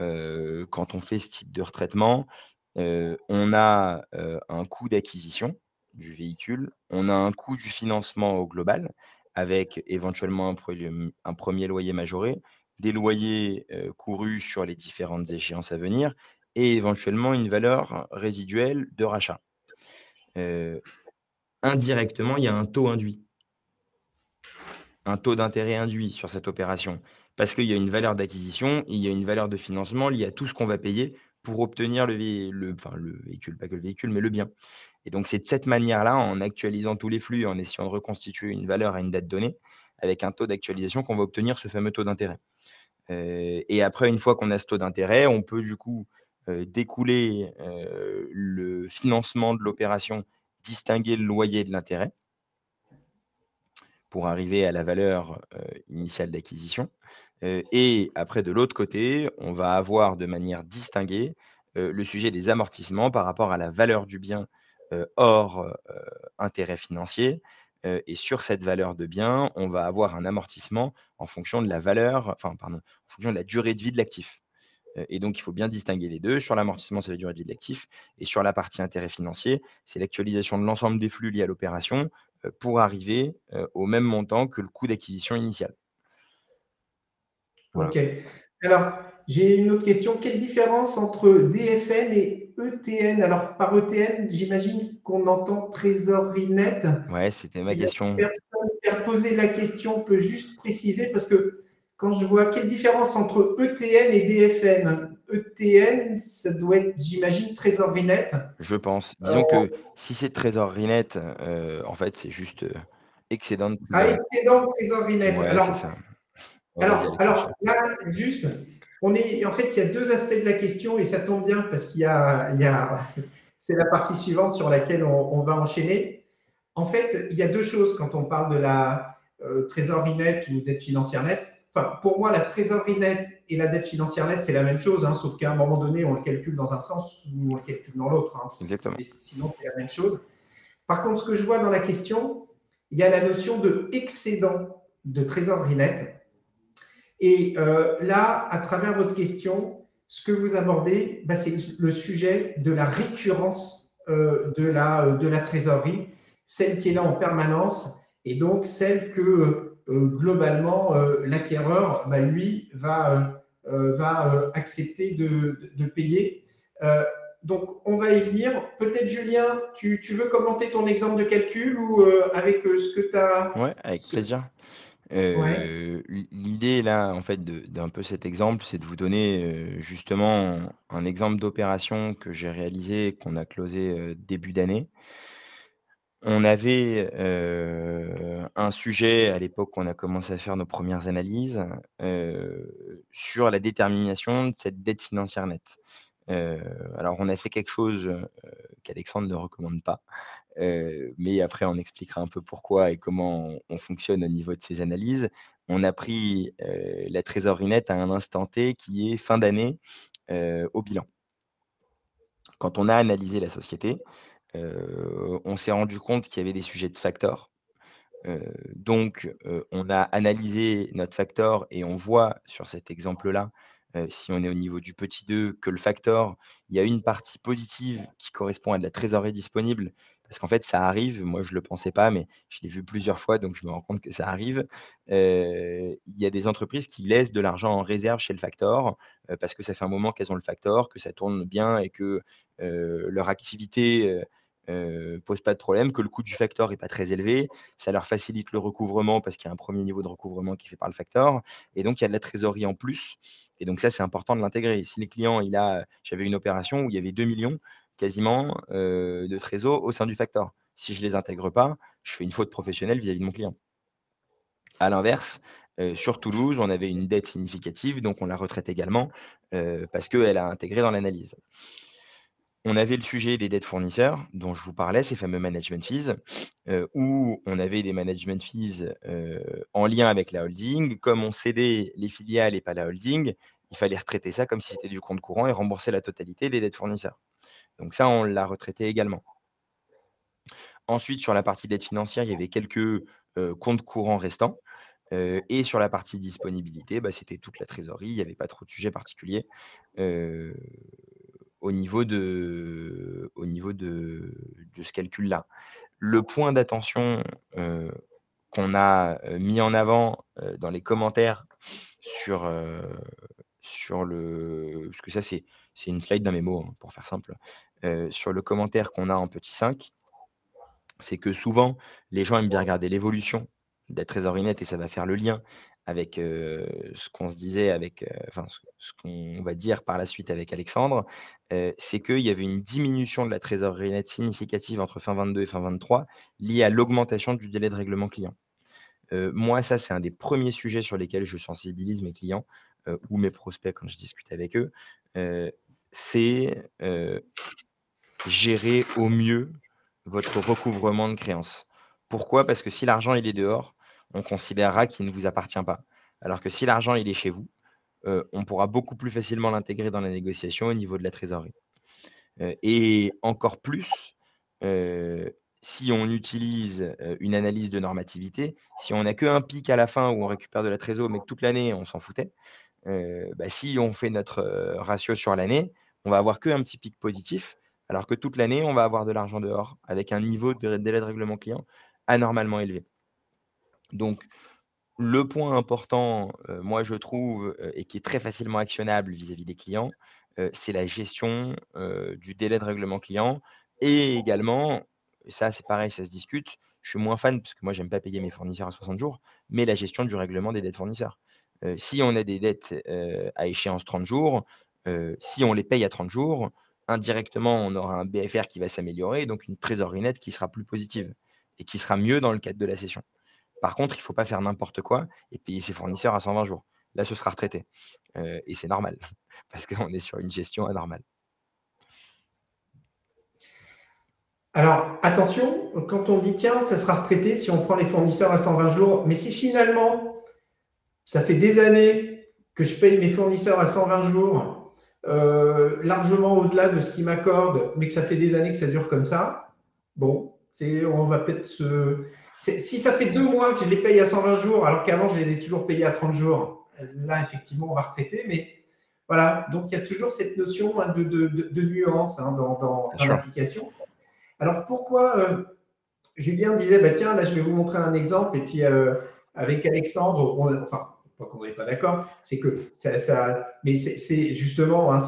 quand on fait ce type de retraitement, on a, un coût d'acquisition du véhicule, on a un coût du financement au global, avec éventuellement un 1er loyer majoré, des loyers, courus sur les différentes échéances à venir et éventuellement une valeur résiduelle de rachat. Heu, Indirectement, il y a un taux induit, un taux d'intérêt induit sur cette opération. Parce qu'il y a une valeur d'acquisition et il y a une valeur de financement liée à tout ce qu'on va payer pour obtenir le véhicule, pas que le véhicule, mais le bien. Et donc c'est de cette manière-là, en actualisant tous les flux, en essayant de reconstituer une valeur à une date donnée, avec un taux d'actualisation qu'on va obtenir ce fameux taux d'intérêt. Et après, une fois qu'on a ce taux d'intérêt, on peut du coup, découler, le financement de l'opération, distinguer le loyer de l'intérêt pour arriver à la valeur, initiale d'acquisition. Et après de l'autre côté, on va avoir de manière distinguée, le sujet des amortissements par rapport à la valeur du bien, hors, intérêt financier. Et sur cette valeur de bien, on va avoir un amortissement en fonction de la valeur enfin pardon, en fonction de la durée de vie de l'actif. Et donc il faut bien distinguer les 2. Sur l'amortissement, c'est la durée de vie de l'actif et sur la partie intérêt financier, c'est l'actualisation de l'ensemble des flux liés à l'opération, pour arriver, au même montant que le coût d'acquisition initial. Voilà. OK. Alors, j'ai une autre question. Quelle différence entre DFN et ETN? Alors, par ETN, j'imagine qu'on entend trésorerie nette. Ouais, c'était ma Si la question. personne qui a posé la question peut juste préciser, parce que quand je vois quelle différence entre ETN et DFN, ETN, ça doit être, j'imagine, trésorerie nette. Je pense. Euh, Disons que si c'est trésorerie nette, en fait, c'est juste, excédent de trésorerie. excédent de trésorerie nette. Ouais, c'est ça. Ouais, vas-y, Alexandre, je Alors t'écoute. là, juste, en fait, il y a deux aspects de la question et ça tombe bien parce c'est la partie suivante sur laquelle on va enchaîner. En fait, il y a deux choses quand on parle de la trésorerie nette ou dette financière nette. Enfin, pour moi, la trésorerie nette et la dette financière nette, c'est la même chose, hein, sauf qu'à un moment donné, on le calcule dans un sens ou on le calcule dans l'autre, hein. Exactement. Mais sinon, c'est la même chose. Par contre, ce que je vois dans la question, il y a la notion de excédent de trésorerie nette. Et là, à travers votre question, ce que vous abordez, bah, c'est le sujet de la récurrence de la trésorerie, celle qui est là en permanence, et donc celle que globalement l'acquéreur, bah, lui, va accepter de payer. Donc, on va y venir. Peut-être, Julien, tu veux commenter ton exemple de calcul ou avec ce que tu as. Ouais, avec plaisir. Ouais. L'idée là, en fait, d'un peu cet exemple, c'est de vous donner, justement un exemple d'opération que j'ai réalisé, qu'on a closé, début d'année. On avait, un sujet à l'époque où on a commencé à faire nos premières analyses, sur la détermination de cette dette financière nette. Heu, alors on a fait quelque chose, qu'Alexandre ne recommande pas, mais après on expliquera un peu pourquoi et comment on fonctionne au niveau de ces analyses. On a pris, la trésorerie nette à un instant T qui est fin d'année, au bilan. Quand on a analysé la société, on s'est rendu compte qu'il y avait des sujets de facteurs. On a analysé notre facteur et on voit sur cet exemple-là, si on est au niveau du petit 2, que le facteur, il y a une partie positive qui correspond à de la trésorerie disponible. Parce qu'en fait, ça arrive, moi je ne le pensais pas, mais je l'ai vu plusieurs fois, donc je me rends compte que ça arrive. Il y a des entreprises qui laissent de l'argent en réserve chez le facteur, parce que ça fait un moment qu'elles ont le facteur, que ça tourne bien et que, leur activité, pose pas de problème, que le coût du facteur est pas très élevé. Ça leur facilite le recouvrement parce qu'il y a un premier niveau de recouvrement qui est fait par le facteur et donc il y a de la trésorerie en plus et donc ça, c'est important de l'intégrer. Si le client, j'avais une opération où il y avait 2 millions quasiment, de trésor au sein du facteur. Si je les intègre pas, je fais une faute professionnelle vis-à-vis de mon client. À l'inverse, sur Toulouse, on avait une dette significative, donc on la retraite également, parce qu'elle a intégré dans l'analyse. On avait le sujet des dettes fournisseurs dont je vous parlais, ces fameux management fees, où on avait des management fees, en lien avec la holding. Comme on cédait les filiales et pas la holding, il fallait retraiter ça comme si c'était du compte courant et rembourser la totalité des dettes fournisseurs. Donc ça, on l'a retraité également. Ensuite, sur la partie dette financière, il y avait quelques, comptes courants restants, et sur la partie disponibilité, bah, c'était toute la trésorerie, il y avait pas trop de sujets particuliers, heu, au niveau de ce calcul-là. Le point d'attention, heu, qu'on a, mis en avant, dans les commentaires sur, sur le parce que ça c'est une slide d'un mémo, hein, pour faire simple. Sur le commentaire qu'on a en petit 5, c'est que souvent, les gens aiment bien regarder l'évolution de la trésorerie nette et ça va faire le lien avec, ce qu'on se disait avec, enfin ce qu'on va dire par la suite avec Alexandre. C'est qu'il y avait une diminution de la trésorerie nette significative entre fin 22 et fin 23 liée à l'augmentation du délai de règlement client. Moi, ça, c'est un des premiers sujets sur lesquels je sensibilise mes clients, ou mes prospects quand je discute avec eux. C'est, gérer au mieux votre recouvrement de créances. Pourquoi? Parce que si l'argent il est dehors, on considérera qu'il ne vous appartient pas. Alors que si l'argent il est chez vous, on pourra beaucoup plus facilement l'intégrer dans la négociation au niveau de la trésorerie. Et encore plus, heu, si on utilise, une analyse de normativité, si on n'a qu'un pic à la fin où on récupère de la trésor, mais que toute l'année on s'en foutait, bah, si on fait notre, ratio sur l'année, on va avoir qu'un petit pic positif, alors que toute l'année, on va avoir de l'argent dehors avec un niveau de délai de règlement client anormalement élevé. Donc le point important, moi je trouve, et qui est très facilement actionnable vis-à-vis des clients, c'est la gestion, du délai de règlement client et également, et ça c'est pareil, ça se discute, je suis moins fan parce que moi j'aime pas payer mes fournisseurs à 60 jours, mais la gestion du règlement des dettes fournisseurs. Si on a des dettes, à échéance 30 jours, si on les paye à 30 jours, indirectement on aura un BFR qui va s'améliorer, donc une trésorerie nette qui sera plus positive et qui sera mieux dans le cadre de la cession. Par contre, il ne faut pas faire n'importe quoi et payer ses fournisseurs à 120 jours. Là, ce sera retraité, et c'est normal parce qu'on est sur une gestion anormale. Alors, attention, quand on dit tiens, ça sera retraité si on prend les fournisseurs à 120 jours, mais si finalement, ça fait des années que je paye mes fournisseurs à 120 jours, largement au-delà de ce qu'ils m'accordent, mais que ça fait des années que ça dure comme ça, bon, on va peut-être se. Si ça fait 2 mois que je les paye à 120 jours, alors qu'avant je les ai toujours payés à 30 jours, là, effectivement, on va retraiter, mais voilà. Donc, il y a toujours cette notion de nuance dans Bien sûr. l'application. Alors, pourquoi Julien disait, bah, tiens, là, je vais vous montrer un exemple, et puis avec Alexandre, enfin, pas qu'on n'est pas d'accord, c'est que mais c'est justement, hein,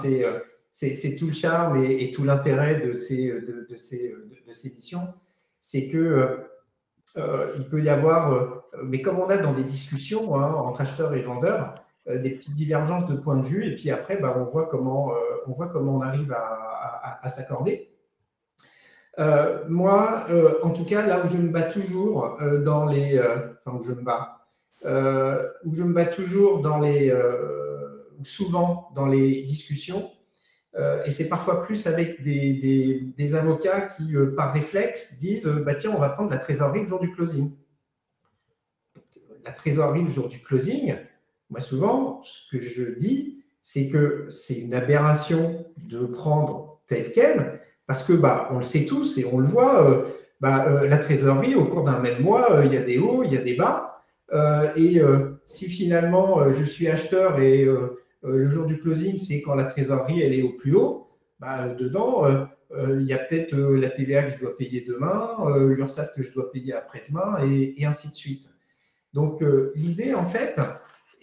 c'est tout le charme et tout l'intérêt de ces missions, c'est que il peut y avoir, mais comme on a dans des discussions, hein, entre acheteurs et vendeurs, des petites divergences de points de vue, et puis après, bah, on voit comment on arrive à s'accorder. Moi, en tout cas, là où je me bats toujours dans les, enfin où je me bats toujours dans les, souvent dans les discussions, et c'est parfois plus avec des avocats qui, par réflexe, disent bah, tiens, on va prendre la trésorerie le jour du closing. La trésorerie le jour du closing, moi, souvent, ce que je dis, c'est que c'est une aberration de prendre tel quel, parce que bah, on le sait tous et on le voit, la trésorerie, au cours d'un même mois, il y a des hauts, il y a des bas. Et si finalement je suis acheteur et le jour du closing, c'est quand la trésorerie elle est au plus haut, bah, dedans, il y a peut-être la TVA que je dois payer demain, l'URSSAF que je dois payer après-demain, et ainsi de suite. Donc, l'idée, en fait,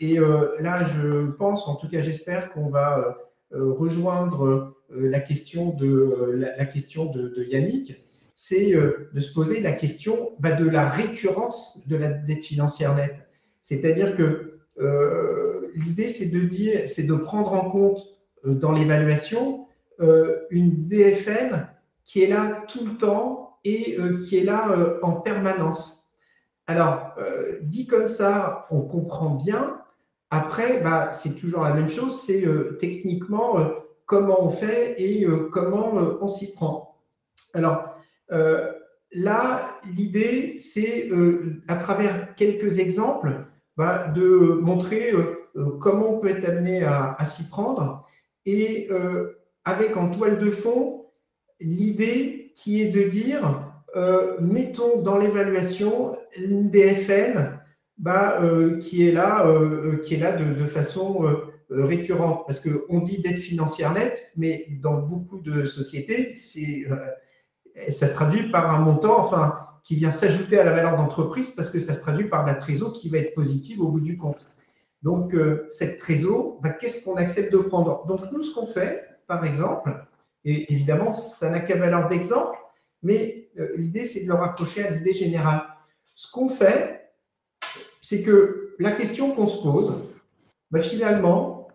et là, je pense, en tout cas, j'espère qu'on va rejoindre la question de Yannick, c'est de se poser la question de la récurrence de la dette financière nette. C'est-à-dire que l'idée, c'est de prendre en compte dans l'évaluation une DFN qui est là tout le temps et qui est là en permanence. Alors, dit comme ça, on comprend bien. Après, c'est toujours la même chose, c'est techniquement comment on fait et comment on s'y prend. Alors, là, l'idée, c'est, à travers quelques exemples, de montrer comment on peut être amené à s'y prendre. Et avec en toile de fond, l'idée qui est de dire, mettons dans l'évaluation l'INDFN qui est là de façon récurrente. Parce qu'on dit dette financière nette, mais dans beaucoup de sociétés, ça se traduit par un montant qui vient s'ajouter à la valeur d'entreprise parce que ça se traduit par la trésor qui va être positive au bout du compte. Donc, cette trésor, qu'est-ce qu'on accepte de prendre? Donc, nous, ce qu'on fait, par exemple, et évidemment, ça n'a qu'à valeur d'exemple, mais l'idée, c'est de le rapprocher à l'idée générale. Ce qu'on fait, c'est que la question qu'on se pose, finalement,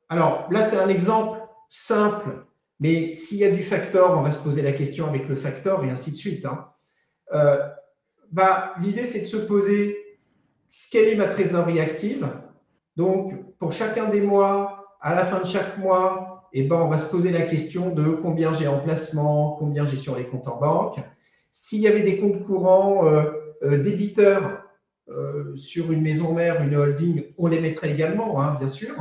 alors là, c'est un exemple simple, mais s'il y a du factor, on va se poser la question avec le factor et ainsi de suite. L'idée, c'est de se poser quelle est ma trésorerie active. Donc, pour chacun des mois, à la fin de chaque mois, on va se poser la question de combien j'ai en placement, combien j'ai sur les comptes en banque. S'il y avait des comptes courants débiteurs sur une maison mère, une holding, on les mettrait également, bien sûr.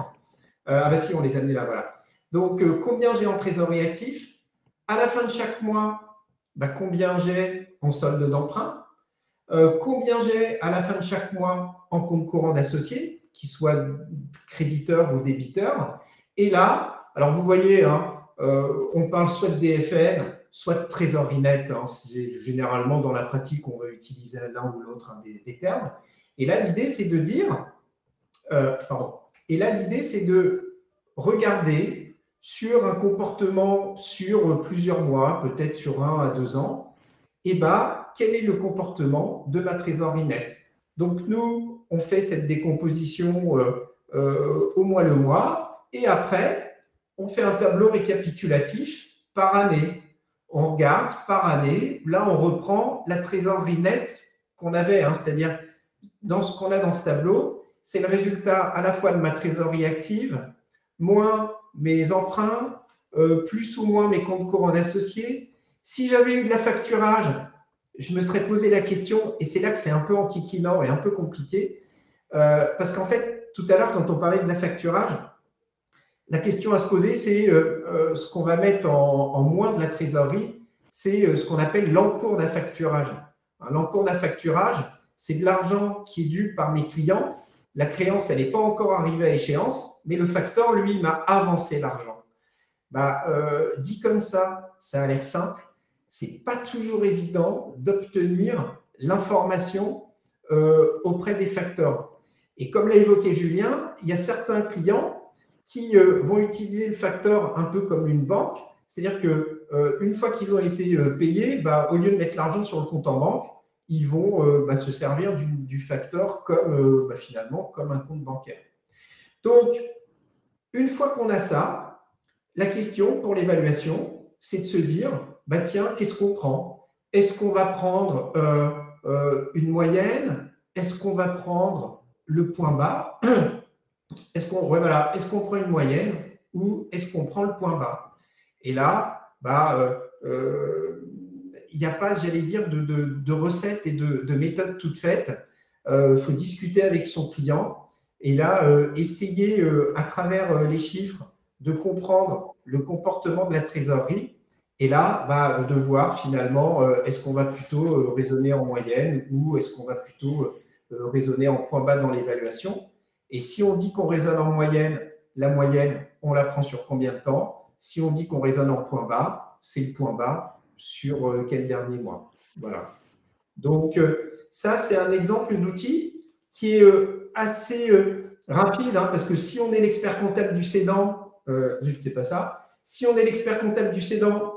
Si, on les a mis là, voilà. Donc, combien j'ai en trésorerie actif? À la fin de chaque mois, combien j'ai en solde d'emprunt? Combien j'ai à la fin de chaque mois en compte courant d'associé, qui soit créditeur ou débiteur. Et là, alors vous voyez, on parle soit de DFN, soit de trésorerie nette. Généralement, dans la pratique, on va utiliser l'un ou l'autre des termes. Et là, l'idée, c'est de dire, et là, l'idée, c'est de regarder sur un comportement sur plusieurs mois, peut-être sur 1 à 2 ans, et quel est le comportement de ma trésorerie nette. Donc, nous, on fait cette décomposition au mois le mois, et après, on fait un tableau récapitulatif par année. On regarde par année, là, on reprend la trésorerie nette qu'on avait, c'est-à-dire, dans ce qu'on a dans ce tableau, c'est le résultat à la fois de ma trésorerie active, moins mes emprunts, plus ou moins mes comptes courants d'associés. Si j'avais eu de la facturage, je me serais posé la question, et c'est là que c'est un peu enquiquinant et un peu compliqué, parce qu'en fait, tout à l'heure, quand on parlait de la facturage, la question à se poser, c'est ce qu'on va mettre en moins de la trésorerie, c'est ce qu'on appelle l'encours d'affacturage. L'encours d'affacturage, c'est de l'argent qui est dû par mes clients. La créance, elle n'est pas encore arrivée à échéance, mais le facteur, lui, m'a avancé l'argent. Dit comme ça a l'air simple. C'est pas toujours évident d'obtenir l'information auprès des facteurs. Et comme l'a évoqué Julien, il y a certains clients qui vont utiliser le facteur un peu comme une banque, c'est-à-dire qu'une fois qu'ils ont été payés, au lieu de mettre l'argent sur le compte en banque, ils vont se servir du facteur comme finalement comme un compte bancaire. Donc, une fois qu'on a ça, la question pour l'évaluation, c'est de se dire, tiens, qu'est-ce qu'on prend? Est-ce qu'on va prendre une moyenne? Est-ce qu'on va prendre le point bas? Est-ce qu'on prend une moyenne ou est-ce qu'on prend le point bas? Et là, il n'y a pas, j'allais dire, de recettes et de méthodes toutes faites. Il faut discuter avec son client et là, essayer à travers les chiffres de comprendre le comportement de la trésorerie et là, de voir finalement, est-ce qu'on va plutôt raisonner en moyenne ou est-ce qu'on va plutôt raisonner en point bas dans l'évaluation. Et si on dit qu'on raisonne en moyenne, la moyenne, on la prend sur combien de temps? Si on dit qu'on raisonne en point bas, c'est le point bas sur quel dernier mois. Voilà. Donc, ça, c'est un exemple d'outil qui est assez rapide, parce que si on est l'expert comptable du cédant, c'est pas ça. Si on est l'expert comptable du cédant,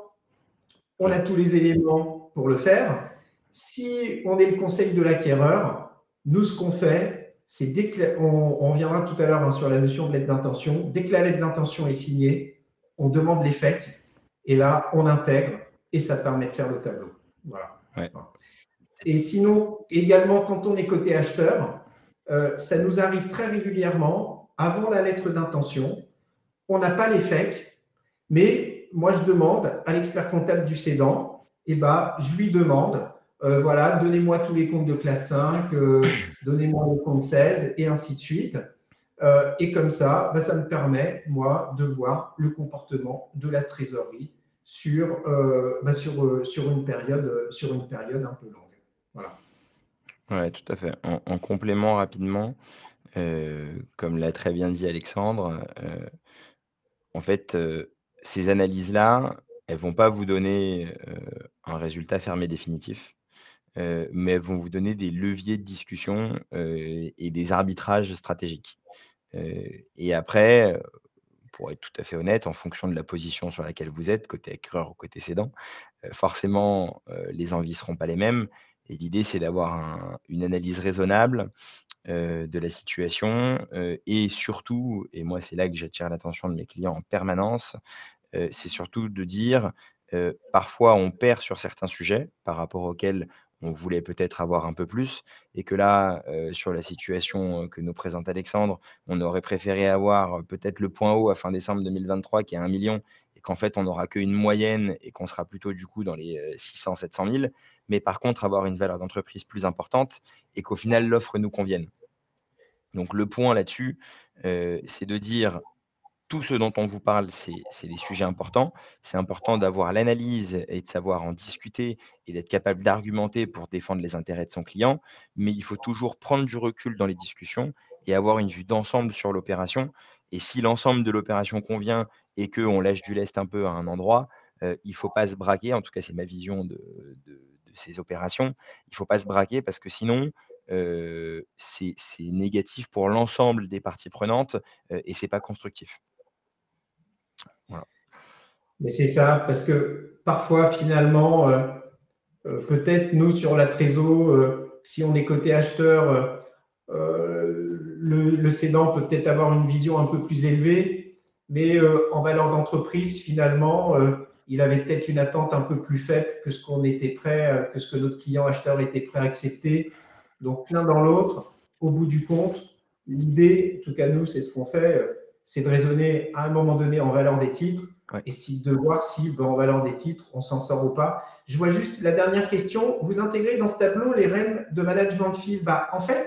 on a tous les éléments pour le faire. Si on est le conseil de l'acquéreur, nous, ce qu'on fait, c'est on reviendra tout à l'heure sur la notion de lettre d'intention. Dès que la lettre d'intention est signée, on demande les FEC et là, on intègre et ça permet de faire le tableau. Voilà. Ouais. Et sinon, également, quand on est côté acheteur, ça nous arrive très régulièrement, avant la lettre d'intention, on n'a pas les FEC, mais moi, je demande à l'expert comptable du cédant, je lui demande, voilà, donnez-moi tous les comptes de classe 5, donnez-moi le compte 16, et ainsi de suite. Et comme ça, ça me permet, moi, de voir le comportement de la trésorerie sur une période un peu longue. Voilà. Ouais, tout à fait. En complément rapidement, comme l'a très bien dit Alexandre, en fait, ces analyses-là, elles vont pas vous donner, un résultat fermé définitif, mais elles vont vous donner des leviers de discussion, et des arbitrages stratégiques. Et après, pour être tout à fait honnête, en fonction de la position sur laquelle vous êtes, côté acquéreur ou côté cédant, forcément, les envies seront pas les mêmes et l'idée, c'est d'avoir une analyse raisonnable, de la situation, et surtout et moi, c'est là que j'attire l'attention de mes clients en permanence, c'est surtout de dire, parfois on perd sur certains sujets par rapport auxquels on voulait peut-être avoir un peu plus et que là, sur la situation, que nous présente Alexandre, on aurait préféré avoir, peut-être le point haut à fin décembre 2023 qui est 1 000 000 et qu'en fait on n'aura qu'une moyenne et qu'on sera plutôt du coup dans les, 600 000 – 700 000. Mais par contre avoir une valeur d'entreprise plus importante et qu'au final l'offre nous convienne. Donc le point là-dessus, c'est de dire tout ce dont on vous parle, c'est des sujets importants. C'est important d'avoir l'analyse et de savoir en discuter et d'être capable d'argumenter pour défendre les intérêts de son client. Mais il faut toujours prendre du recul dans les discussions et avoir une vue d'ensemble sur l'opération. Et si l'ensemble de l'opération convient et qu'on lâche du lest un peu à un endroit, il ne faut pas se braquer. En tout cas, c'est ma vision de ces opérations. Il ne faut pas se braquer parce que sinon, c'est négatif pour l'ensemble des parties prenantes et ce n'est pas constructif. Voilà. Mais c'est ça, parce que parfois, finalement, peut-être nous, sur la trésor, si on est côté acheteur, le cédant peut peut-être avoir une vision un peu plus élevée, mais en valeur d'entreprise, finalement, il avait peut-être une attente un peu plus faible que ce qu'on était prêt, que ce que notre client acheteur était prêt à accepter. Donc, l'un dans l'autre, au bout du compte, l'idée, en tout cas nous, c'est ce qu'on fait, c'est de raisonner à un moment donné en valeur des titres, Ouais. et de voir si en valeur des titres, on s'en sort ou pas. Je vois juste la dernière question. Vous intégrez dans ce tableau les REM de management fees. En fait,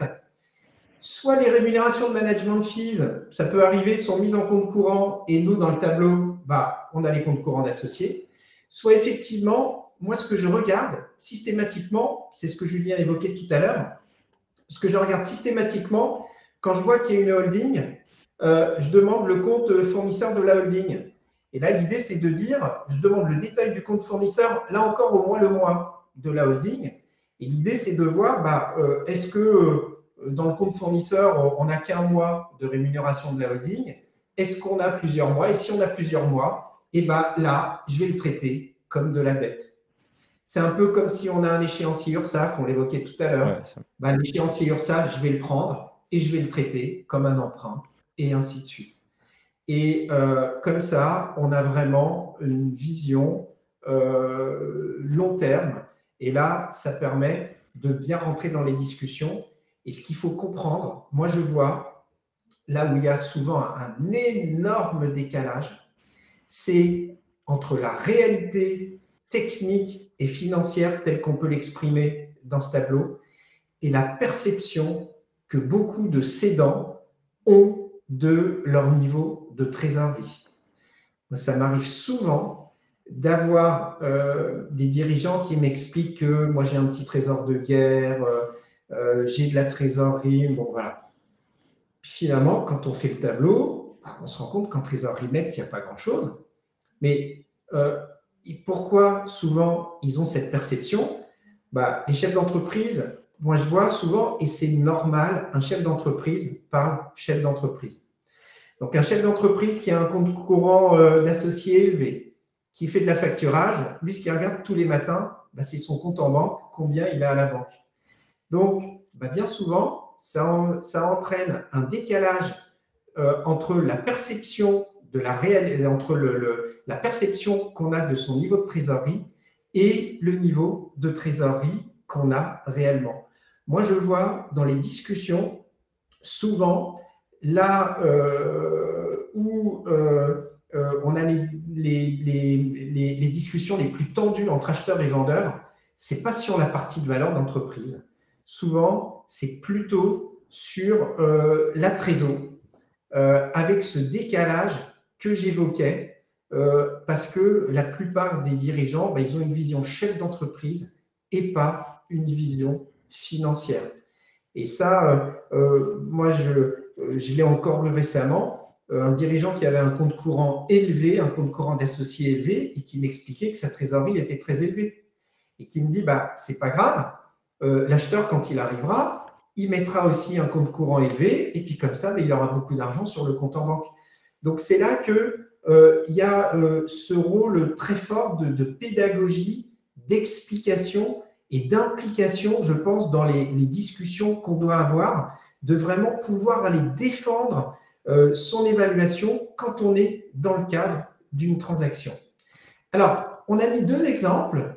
soit les rémunérations de management fees, ça peut arriver, sont mises en compte courant et nous, dans le tableau, on a les comptes courants d'associés. Soit effectivement, moi, ce que je regarde systématiquement, c'est ce que Julien évoquait tout à l'heure, ce que je regarde systématiquement, quand je vois qu'il y a une holding, je demande le compte fournisseur de la holding. Et là, l'idée, c'est de dire, je demande le détail du compte fournisseur, là encore au moins le mois de la holding. Et l'idée, c'est de voir, est-ce que dans le compte fournisseur, on n'a qu'un mois de rémunération de la holding? Est-ce qu'on a plusieurs mois? Et si on a plusieurs mois, là, je vais le traiter comme de la dette. C'est un peu comme si on a un échéancier URSSAF, on l'évoquait tout à l'heure. Ouais, l'échéancier URSSAF, je vais le prendre et je vais le traiter comme un emprunt, et ainsi de suite. Et comme ça, on a vraiment une vision long terme. Et là, ça permet de bien rentrer dans les discussions. Et ce qu'il faut comprendre, moi je vois, là où il y a souvent un énorme décalage, c'est entre la réalité technique et financière telle qu'on peut l'exprimer dans ce tableau et la perception que beaucoup de cédants ont de leur niveau de trésorerie. Ça m'arrive souvent d'avoir des dirigeants qui m'expliquent que moi j'ai un petit trésor de guerre, j'ai de la trésorerie, bon voilà. Puis finalement, quand on fait le tableau, on se rend compte qu'en trésorerie nette, il n'y a pas grand-chose. Mais pourquoi souvent ils ont cette perception? Les chefs d'entreprise, moi je vois souvent, et c'est normal, un chef d'entreprise parle chef d'entreprise. Donc un chef d'entreprise qui a un compte courant d'associé élevé, qui fait de la facturage, lui ce qu'il regarde tous les matins, c'est son compte en banque, combien il a à la banque. Donc bien souvent, ça entraîne un décalage entre la perception de la réalité, entre la perception qu'on a de son niveau de trésorerie et le niveau de trésorerie qu'on a réellement. Moi, je vois dans les discussions, souvent, là où on a les discussions les plus tendues entre acheteurs et vendeurs, ce n'est pas sur la partie de valeur d'entreprise. Souvent, c'est plutôt sur la trésorerie, avec ce décalage que j'évoquais, parce que la plupart des dirigeants, ils ont une vision chef d'entreprise et pas une vision financière. Et ça, moi, je l'ai encore vu récemment, un dirigeant qui avait un compte courant élevé, un compte courant d'associé élevé, et qui m'expliquait que sa trésorerie était très élevée. Et qui me dit, c'est pas grave, l'acheteur, quand il arrivera, il mettra aussi un compte courant élevé, et puis comme ça, il aura beaucoup d'argent sur le compte en banque. Donc, c'est là qu'il y a ce rôle très fort de pédagogie, d'explication et d'implication, je pense, dans les discussions qu'on doit avoir, de vraiment pouvoir aller défendre son évaluation quand on est dans le cadre d'une transaction. Alors, on a mis 2 exemples.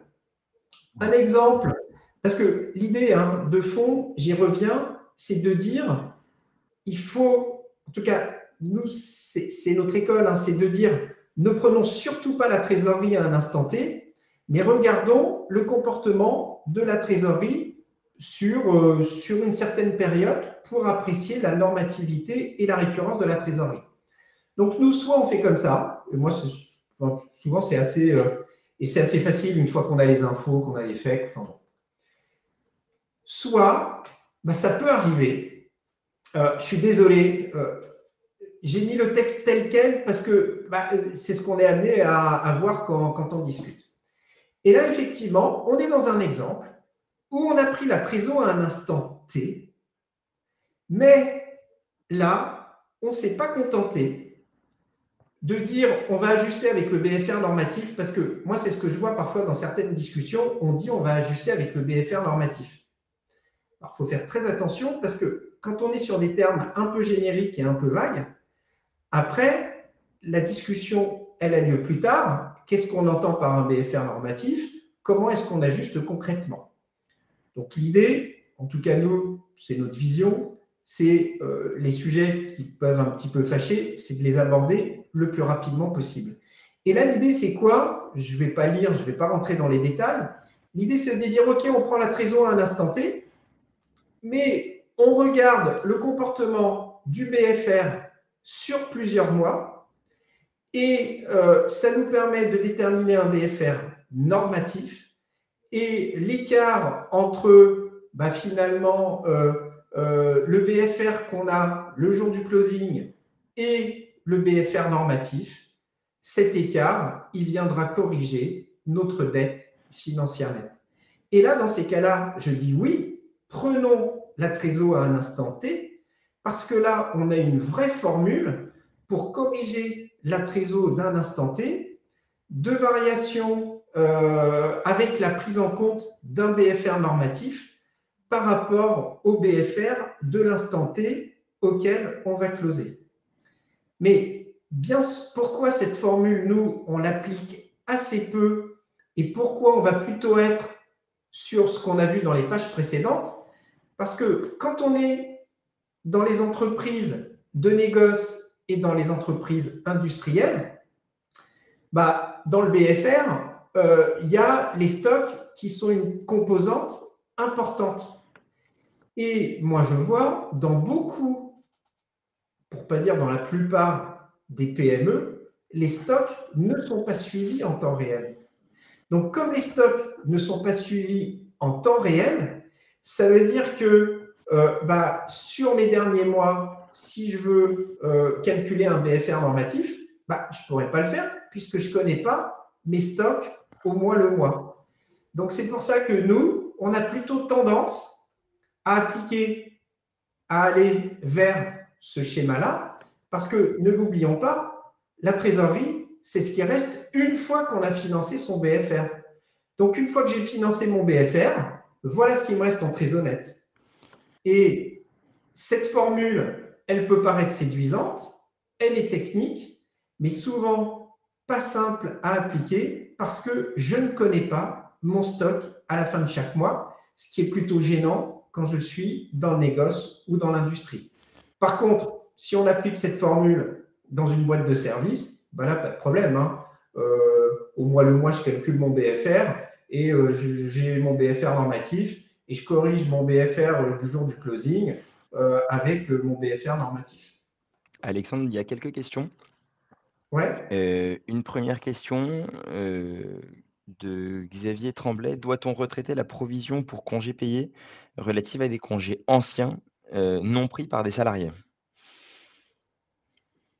Un exemple, parce que l'idée de fond, j'y reviens, c'est de dire, il faut, en tout cas, nous, c'est notre école, c'est de dire, ne prenons surtout pas la trésorerie à un instant T, mais regardons le comportement de la trésorerie sur une certaine période pour apprécier la normativité et la récurrence de la trésorerie. Donc, nous, soit on fait comme ça, et moi, souvent, c'est assez, et c'est assez facile une fois qu'on a les infos, qu'on a les faits. Enfin, bon. Soit, ça peut arriver, je suis désolé, j'ai mis le texte tel quel parce que c'est ce qu'on est amené à voir quand on discute. Et là, effectivement, on est dans un exemple où on a pris la trésorerie à un instant T, mais là, on ne s'est pas contenté de dire on va ajuster avec le BFR normatif, parce que moi, c'est ce que je vois parfois dans certaines discussions, on dit on va ajuster avec le BFR normatif. Alors, il faut faire très attention parce que quand on est sur des termes un peu génériques et un peu vagues, après, la discussion, elle a lieu plus tard. Qu'est-ce qu'on entend par un BFR normatif? Comment est-ce qu'on ajuste concrètement? Donc, l'idée, en tout cas nous, c'est notre vision, c'est les sujets qui peuvent un petit peu fâcher, c'est de les aborder le plus rapidement possible. Et là, l'idée, c'est quoi? Je ne vais pas lire, je ne vais pas rentrer dans les détails. L'idée, c'est de dire, OK, on prend la trésorerie à un instant T, mais on regarde le comportement du BFR sur plusieurs mois et ça nous permet de déterminer un BFR normatif et l'écart entre finalement le BFR qu'on a le jour du closing et le BFR normatif, cet écart, il viendra corriger notre dette financière nette. Et là, dans ces cas-là, je dis oui, prenons la trésorerie à un instant T, parce que là, on a une vraie formule pour corriger la trésorerie d'un instant T, de variation avec la prise en compte d'un BFR normatif par rapport au BFR de l'instant T auquel on va closer. Mais bien, pourquoi cette formule, nous, on l'applique assez peu et pourquoi on va plutôt être sur ce qu'on a vu dans les pages précédentes? Parce que quand on est dans les entreprises de négoce et dans les entreprises industrielles, dans le BFR, il y a les stocks qui sont une composante importante. Et moi, je vois dans beaucoup, pour ne pas dire dans la plupart des PME, les stocks ne sont pas suivis en temps réel. Donc, comme les stocks ne sont pas suivis en temps réel, ça veut dire que sur mes derniers mois, si je veux calculer un BFR normatif, je ne pourrais pas le faire puisque je ne connais pas mes stocks au mois le mois. Donc, c'est pour ça que nous, on a plutôt tendance à appliquer, à aller vers ce schéma-là, parce que ne l'oublions pas, la trésorerie, c'est ce qui reste une fois qu'on a financé son BFR. Donc, une fois que j'ai financé mon BFR, voilà ce qui me reste en trésorerie nette. Et cette formule, elle peut paraître séduisante, elle est technique, mais souvent pas simple à appliquer parce que je ne connais pas mon stock à la fin de chaque mois, ce qui est plutôt gênant quand je suis dans le négoce ou dans l'industrie. Par contre, si on applique cette formule dans une boîte de service, ben là, pas de problème. Hein. Au mois le mois, je calcule mon BFR et j'ai mon BFR normatif et je corrige mon BFR du jour du closing avec mon BFR normatif. Alexandre, il y a quelques questions. Ouais. Une première question de Xavier Tremblay. Doit-on retraiter la provision pour congés payés relative à des congés anciens non pris par des salariés?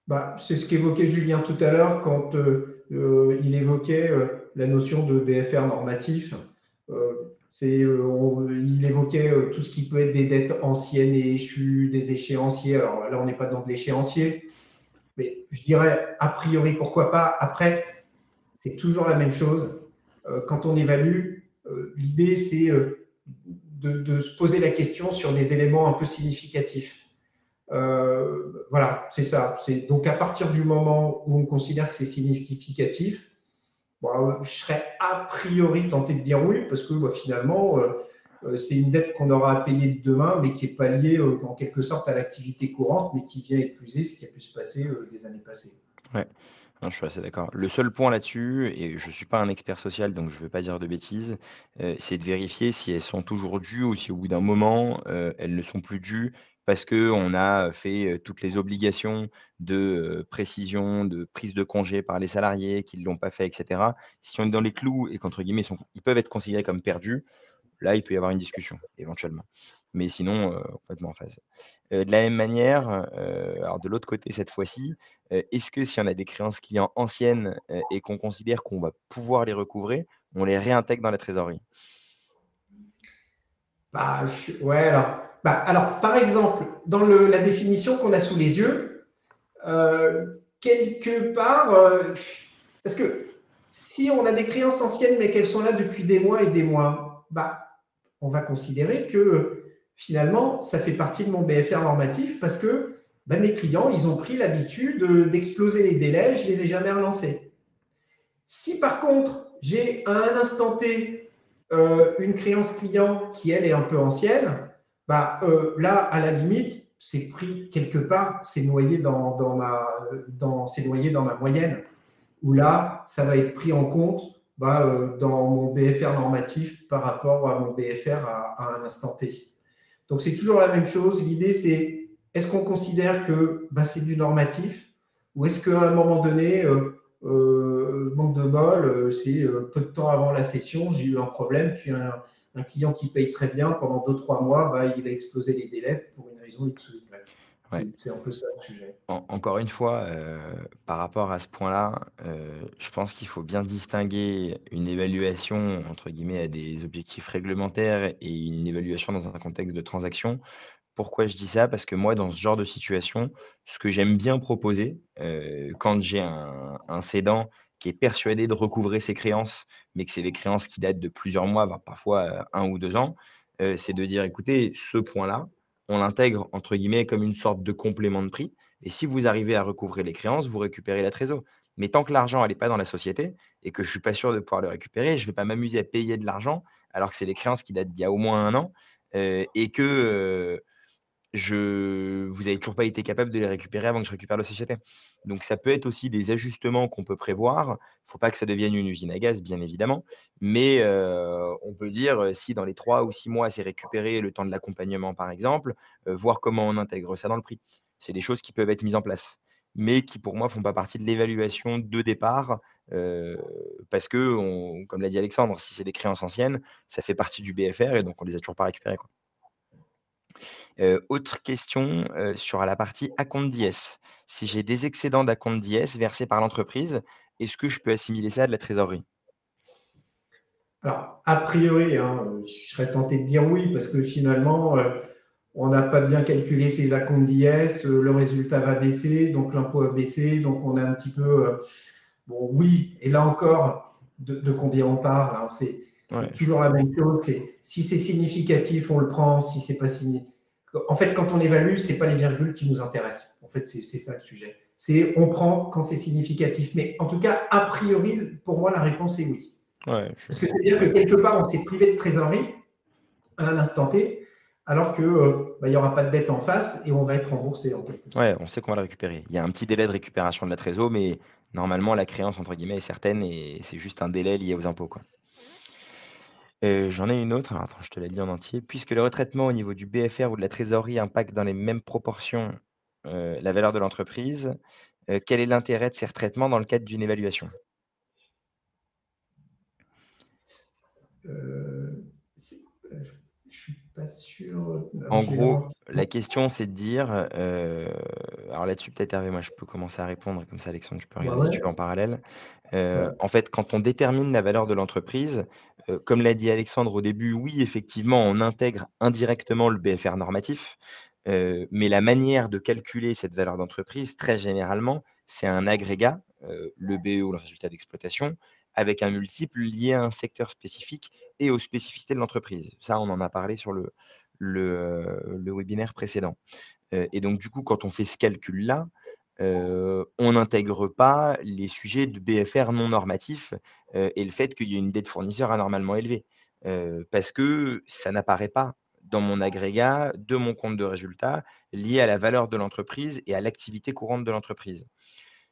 Bah, c'est ce qu'évoquait Julien tout à l'heure quand il évoquait la notion de BFR normatif. Il évoquait tout ce qui peut être des dettes anciennes et échues, des échéanciers. Alors là, on n'est pas dans de l'échéancier, mais je dirais a priori, pourquoi pas. Après, c'est toujours la même chose. Quand on évalue, l'idée, c'est de se poser la question sur des éléments un peu significatifs. Voilà, c'est ça. Donc, à partir du moment où on considère que c'est significatif, bon, je serais a priori tenté de dire oui, parce que finalement, c'est une dette qu'on aura à payer demain, mais qui n'est pas liée en quelque sorte à l'activité courante, mais qui vient écluser ce qui a pu se passer des années passées. Ouais, non, je suis assez d'accord. Le seul point là-dessus, et je ne suis pas un expert social, donc je ne veux pas dire de bêtises, c'est de vérifier si elles sont toujours dues ou si au bout d'un moment, elles ne sont plus dues parce qu'on a fait toutes les obligations de précision, de prise de congé par les salariés qui ne l'ont pas fait, etc. Si on est dans les clous et qu'entre guillemets, ils peuvent être considérés comme perdus, là, il peut y avoir une discussion éventuellement. Mais sinon, complètement en phase. De la même manière, alors de l'autre côté cette fois-ci, est-ce que si on a des créances clients anciennes, et qu'on considère qu'on va pouvoir les recouvrer, on les réintègre dans la trésorerie? Bah, ouais, alors, par exemple, dans la définition qu'on a sous les yeux, quelque part, parce que si on a des créances anciennes mais qu'elles sont là depuis des mois et des mois, bah, on va considérer que finalement, ça fait partie de mon BFR normatif parce que bah, mes clients, ils ont pris l'habitude d'exploser les délais, je ne les ai jamais relancés. Si par contre, j'ai à un instant T une créance client qui, elle, est un peu ancienne, bah, là, à la limite, c'est pris quelque part, c'est noyé c'est noyé dans ma moyenne, où là, ça va être pris en compte dans mon BFR normatif par rapport à mon BFR à un instant T. Donc, c'est toujours la même chose. L'idée, c'est est-ce qu'on considère que c'est du normatif ou est-ce qu'à un moment donné, manque de bol, c'est peu de temps avant la session, j'ai eu un problème, puis un client qui paye très bien pendant 2-3 mois, il a explosé les délais pour une raison X ou Y. Ouais. C'est un peu ça le sujet. Encore une fois, par rapport à ce point-là, je pense qu'il faut bien distinguer une évaluation, entre guillemets, à des objectifs réglementaires et une évaluation dans un contexte de transaction. Pourquoi je dis ça? Parce que moi, dans ce genre de situation, ce que j'aime bien proposer, quand j'ai un cédant qui est persuadé de recouvrer ses créances, mais que c'est des créances qui datent de plusieurs mois, voire parfois, 1 ou 2 ans, c'est de dire: «Écoutez, ce point-là, on l'intègre entre guillemets comme une sorte de complément de prix et si vous arrivez à recouvrer les créances, vous récupérez la trésor. Mais tant que l'argent elle est pas dans la société et que je suis pas sûr de pouvoir le récupérer, je ne vais pas m'amuser à payer de l'argent alors que c'est des créances qui datent d'il y a au moins 1 an, et que, vous avez toujours pas été capable de les récupérer avant que je récupère la société. Donc ça peut être aussi des ajustements qu'on peut prévoir. Il faut pas que ça devienne une usine à gaz, bien évidemment, mais on peut dire, si dans les 3 ou 6 mois, c'est récupéré, le temps de l'accompagnement, par exemple, voir comment on intègre ça dans le prix. C'est des choses qui peuvent être mises en place, mais qui, pour moi, font pas partie de l'évaluation de départ, heu, parce qu'on comme l'a dit Alexandre, si c'est des créances anciennes, ça fait partie du BFR et donc on les a toujours pas récupérées, quoi. Autre question, sur la partie acompte dièse. Si j'ai des excédents d'acompte dièse versés par l'entreprise, est-ce que je peux assimiler ça à de la trésorerie? Alors, a priori, hein, je serais tenté de dire oui, parce que finalement, on n'a pas bien calculé ses acomptes d'IS, le résultat va baisser, donc l'impôt va baisser, donc on a un petit peu, bon, oui, et là encore, de combien on parle, hein, c'est Ouais, toujours la même chose, si c'est significatif, on le prend, si c'est pas significatif. En fait, quand on évalue, c'est pas les virgules qui nous intéressent. En fait, c'est ça le sujet. C'est on prend quand c'est significatif. Mais en tout cas, a priori, pour moi, la réponse est oui. ouais, Parce que c'est-à-dire que quelque part, on s'est privé de trésorerie à l'instant T, alors qu'il n'y aura pas de dette en face et on va être remboursé en quelque sorte. Ouais, on sait qu'on va le récupérer. Il y a un petit délai de récupération de la trésor, mais normalement, la créance, entre guillemets, est certaine et c'est juste un délai lié aux impôts, quoi. J'en ai une autre, alors attends, je te la lis en entier. Puisque le retraitement au niveau du BFR ou de la trésorerie impacte dans les mêmes proportions, la valeur de l'entreprise, quel est l'intérêt de ces retraitements dans le cadre d'une évaluation? Euh, je ne suis pas sûr. Alors, En je vais gros, d'abord. la question, c'est de dire, alors là-dessus, peut-être Hervé, moi je peux commencer à répondre, comme ça Alexandre, tu peux Ouais, regarder si ouais, tu veux en parallèle. ouais. En fait, quand on détermine la valeur de l'entreprise, comme l'a dit Alexandre au début, oui, effectivement, on intègre indirectement le BFR normatif, mais la manière de calculer cette valeur d'entreprise, très généralement, c'est un agrégat, le BE ou le résultat d'exploitation, avec un multiple lié à un secteur spécifique et aux spécificités de l'entreprise. Ça, on en a parlé sur le webinaire précédent. Et donc du coup, quand on fait ce calcul-là, on n'intègre pas les sujets de BFR non normatifs, et le fait qu'il y ait une dette fournisseur anormalement élevée. Parce que ça n'apparaît pas dans mon agrégat de mon compte de résultat lié à la valeur de l'entreprise et à l'activité courante de l'entreprise.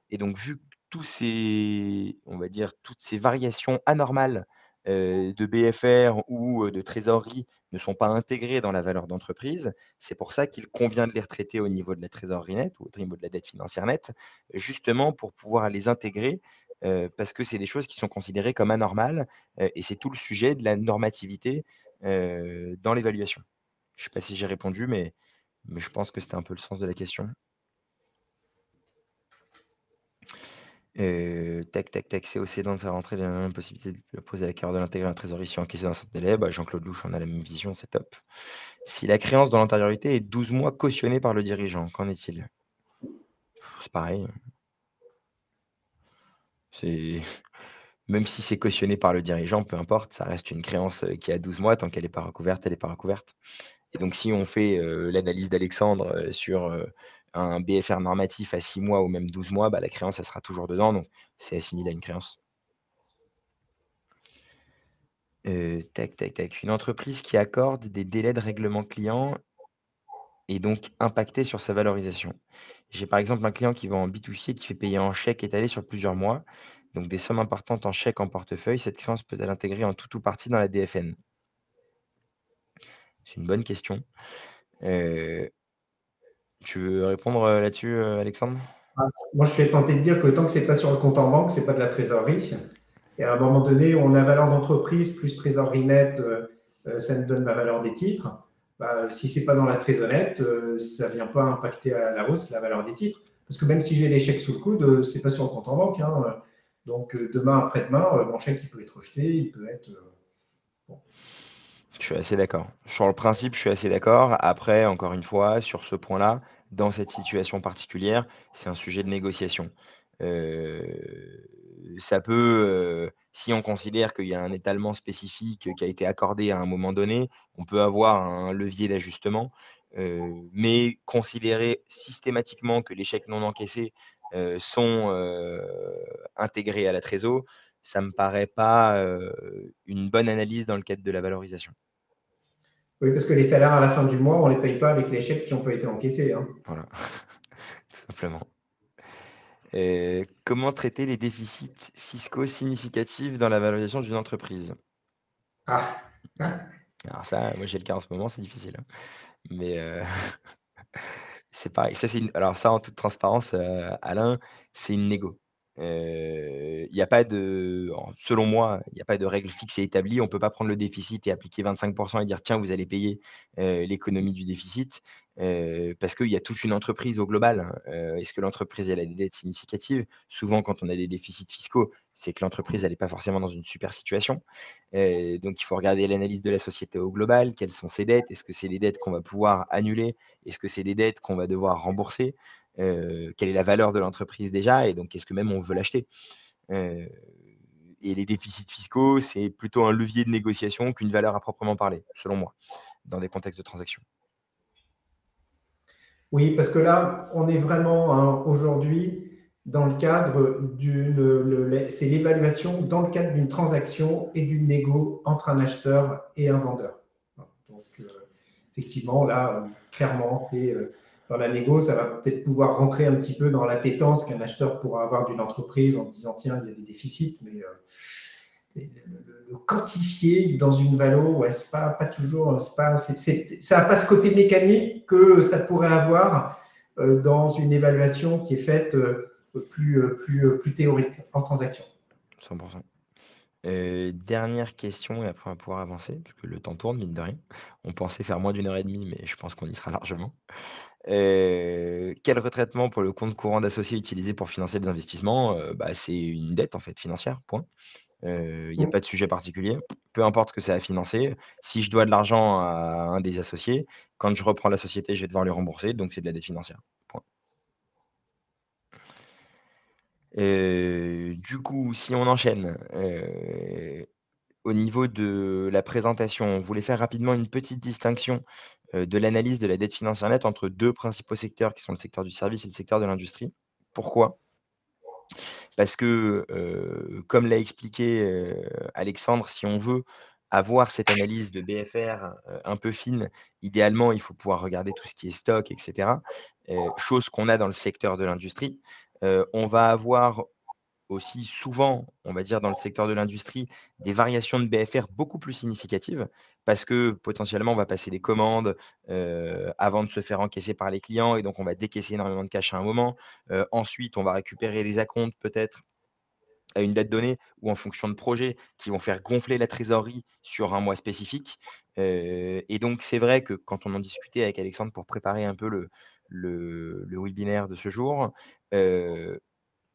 Et donc vu que tous ces on va dire, toutes ces variations anormales, de BFR ou, de trésorerie ne sont pas intégrées dans la valeur d'entreprise, c'est pour ça qu'il convient de les retraiter au niveau de la trésorerie nette ou au niveau de la dette financière nette, justement pour pouvoir les intégrer, parce que c'est des choses qui sont considérées comme anormales, et c'est tout le sujet de la normativité, dans l'évaluation. Je ne sais pas si j'ai répondu, mais je pense que c'était un peu le sens de la question. Tac, tac, tac, c'est au cédant de faire rentrer la possibilité de poser la carte de l'intégrer en trésorerie si encaissé dans ce délai. Bah, Jean-Claude Louche, on a la même vision, c'est top. Si la créance dans l'antériorité est 12 mois cautionnée par le dirigeant, qu'en est-il? C'est pareil, c'est même si c'est cautionné par le dirigeant, peu importe, ça reste une créance, qui a 12 mois, tant qu'elle n'est pas recouverte, elle est pas recouverte. Et donc si on fait, l'analyse d'Alexandre, sur, un BFR normatif à 6 mois ou même 12 mois, bah, la créance, elle sera toujours dedans, donc c'est assimilé à une créance. Tac, tac, tac. Une entreprise qui accorde des délais de règlement client est donc impactée sur sa valorisation. J'ai par exemple un client qui vend en B2C et qui fait payer en chèque étalé sur plusieurs mois, donc des sommes importantes en chèque en portefeuille. Cette créance peut-elle intégrer en tout ou partie dans la DFN? C'est une bonne question. Heu, Tu veux répondre, là-dessus, Alexandre? Ah, moi, je suis tenté de dire que tant que c'est pas sur le compte en banque, c'est pas de la trésorerie. Et à un moment donné, on a valeur d'entreprise plus trésorerie nette, ça me donne ma valeur des titres. Bah, si c'est pas dans la trésorerie nette, ça vient pas impacter à la hausse la valeur des titres. Parce que même si j'ai les chèques sous le coude, c'est pas sur le compte en banque, hein. Donc demain après-demain, mon chèque il peut être rejeté, il peut être. Bon. Je suis assez d'accord. Sur le principe, je suis assez d'accord. Après, encore une fois, sur ce point-là, dans cette situation particulière, c'est un sujet de négociation. Ça peut, si on considère qu'il y a un étalement spécifique qui a été accordé à un moment donné, on peut avoir un levier d'ajustement. Mais considérer systématiquement que les chèques non encaissés, sont, intégrés à la trésor, ça me paraît pas, une bonne analyse dans le cadre de la valorisation. Oui, parce que les salaires à la fin du mois, on ne les paye pas avec les chèques qui n'ont pas été encaissés, hein. Voilà, tout simplement. Comment traiter les déficits fiscaux significatifs dans la valorisation d'une entreprise? Ah, ah. Alors ça, moi j'ai le cas en ce moment, c'est difficile, hein. Mais c'est pareil, ça c'est une alors ça en toute transparence, Alain, c'est une négo. Il y a pas de selon moi, il y a pas de règle fixe et établie. On peut pas prendre le déficit et appliquer 25 et dire: «Tiens, vous allez payer, l'économie du déficit», parce qu'il y a toute une entreprise au global, hein. Est-ce que l'entreprise, elle a des dettes significatives? Souvent, quand on a des déficits fiscaux, c'est que l'entreprise, elle est pas forcément dans une super situation. Donc il faut regarder l'analyse de la société au global. Quelles sont ses dettes? Est-ce que c'est des dettes qu'on va pouvoir annuler? Est-ce que c'est des dettes qu'on va devoir rembourser? Quelle est la valeur de l'entreprise déjà? Et donc est-ce que même on veut l'acheter? Heu et les déficits fiscaux, c'est plutôt un levier de négociation qu'une valeur à proprement parler, selon moi, dans des contextes de transaction. Oui, parce que là, on est vraiment hein, aujourd'hui dans le cadre c'est l'évaluation dans le cadre d'une transaction et d'une négo entre un acheteur et un vendeur. effectivement, là, clairement, dans la négo, ça va peut-être pouvoir rentrer un petit peu dans l'appétence qu'un acheteur pourra avoir d'une entreprise en disant, tiens, il y a des déficits, mais le quantifier dans une valo, ouais, c'est pas toujours, ça n'a pas ce côté mécanique que ça pourrait avoir dans une évaluation qui est faite plus théorique en transaction. 100%. Dernière question, et après on va pouvoir avancer, parce que le temps tourne, mine de rien. On pensait faire moins d'1 h 30, mais je pense qu'on y sera largement. Quel retraitement pour le compte courant d'associé utilisé pour financer des investissements? C'est une dette en fait financière, point. Il y a pas de sujet particulier. Peu importe ce que ça a financé, si je dois de l'argent à un des associés, quand je reprends la société, je vais devoir lui rembourser, donc c'est de la dette financière, point. Du coup, si on enchaîne, au niveau de la présentation, on voulait faire rapidement une petite distinction, de l'analyse de la dette financière nette entre 2 principaux secteurs qui sont le secteur du service et le secteur de l'industrie. Pourquoi? Parce que, comme l'a expliqué, Alexandre, si on veut avoir cette analyse de BFR, un peu fine, idéalement, il faut pouvoir regarder tout ce qui est stock et cetera, chose qu'on a dans le secteur de l'industrie. On va avoir aussi souvent, on va dire dans le secteur de l'industrie, des variations de BFR beaucoup plus significatives parce que potentiellement on va passer des commandes, avant de se faire encaisser par les clients et donc on va décaisser énormément de cash à un moment. Ensuite, on va récupérer les acomptes peut-être à une date donnée ou en fonction de projets qui vont faire gonfler la trésorerie sur un mois spécifique. Et donc c'est vrai que quand on en discutait avec Alexandre pour préparer un peu le webinaire de ce jour, heu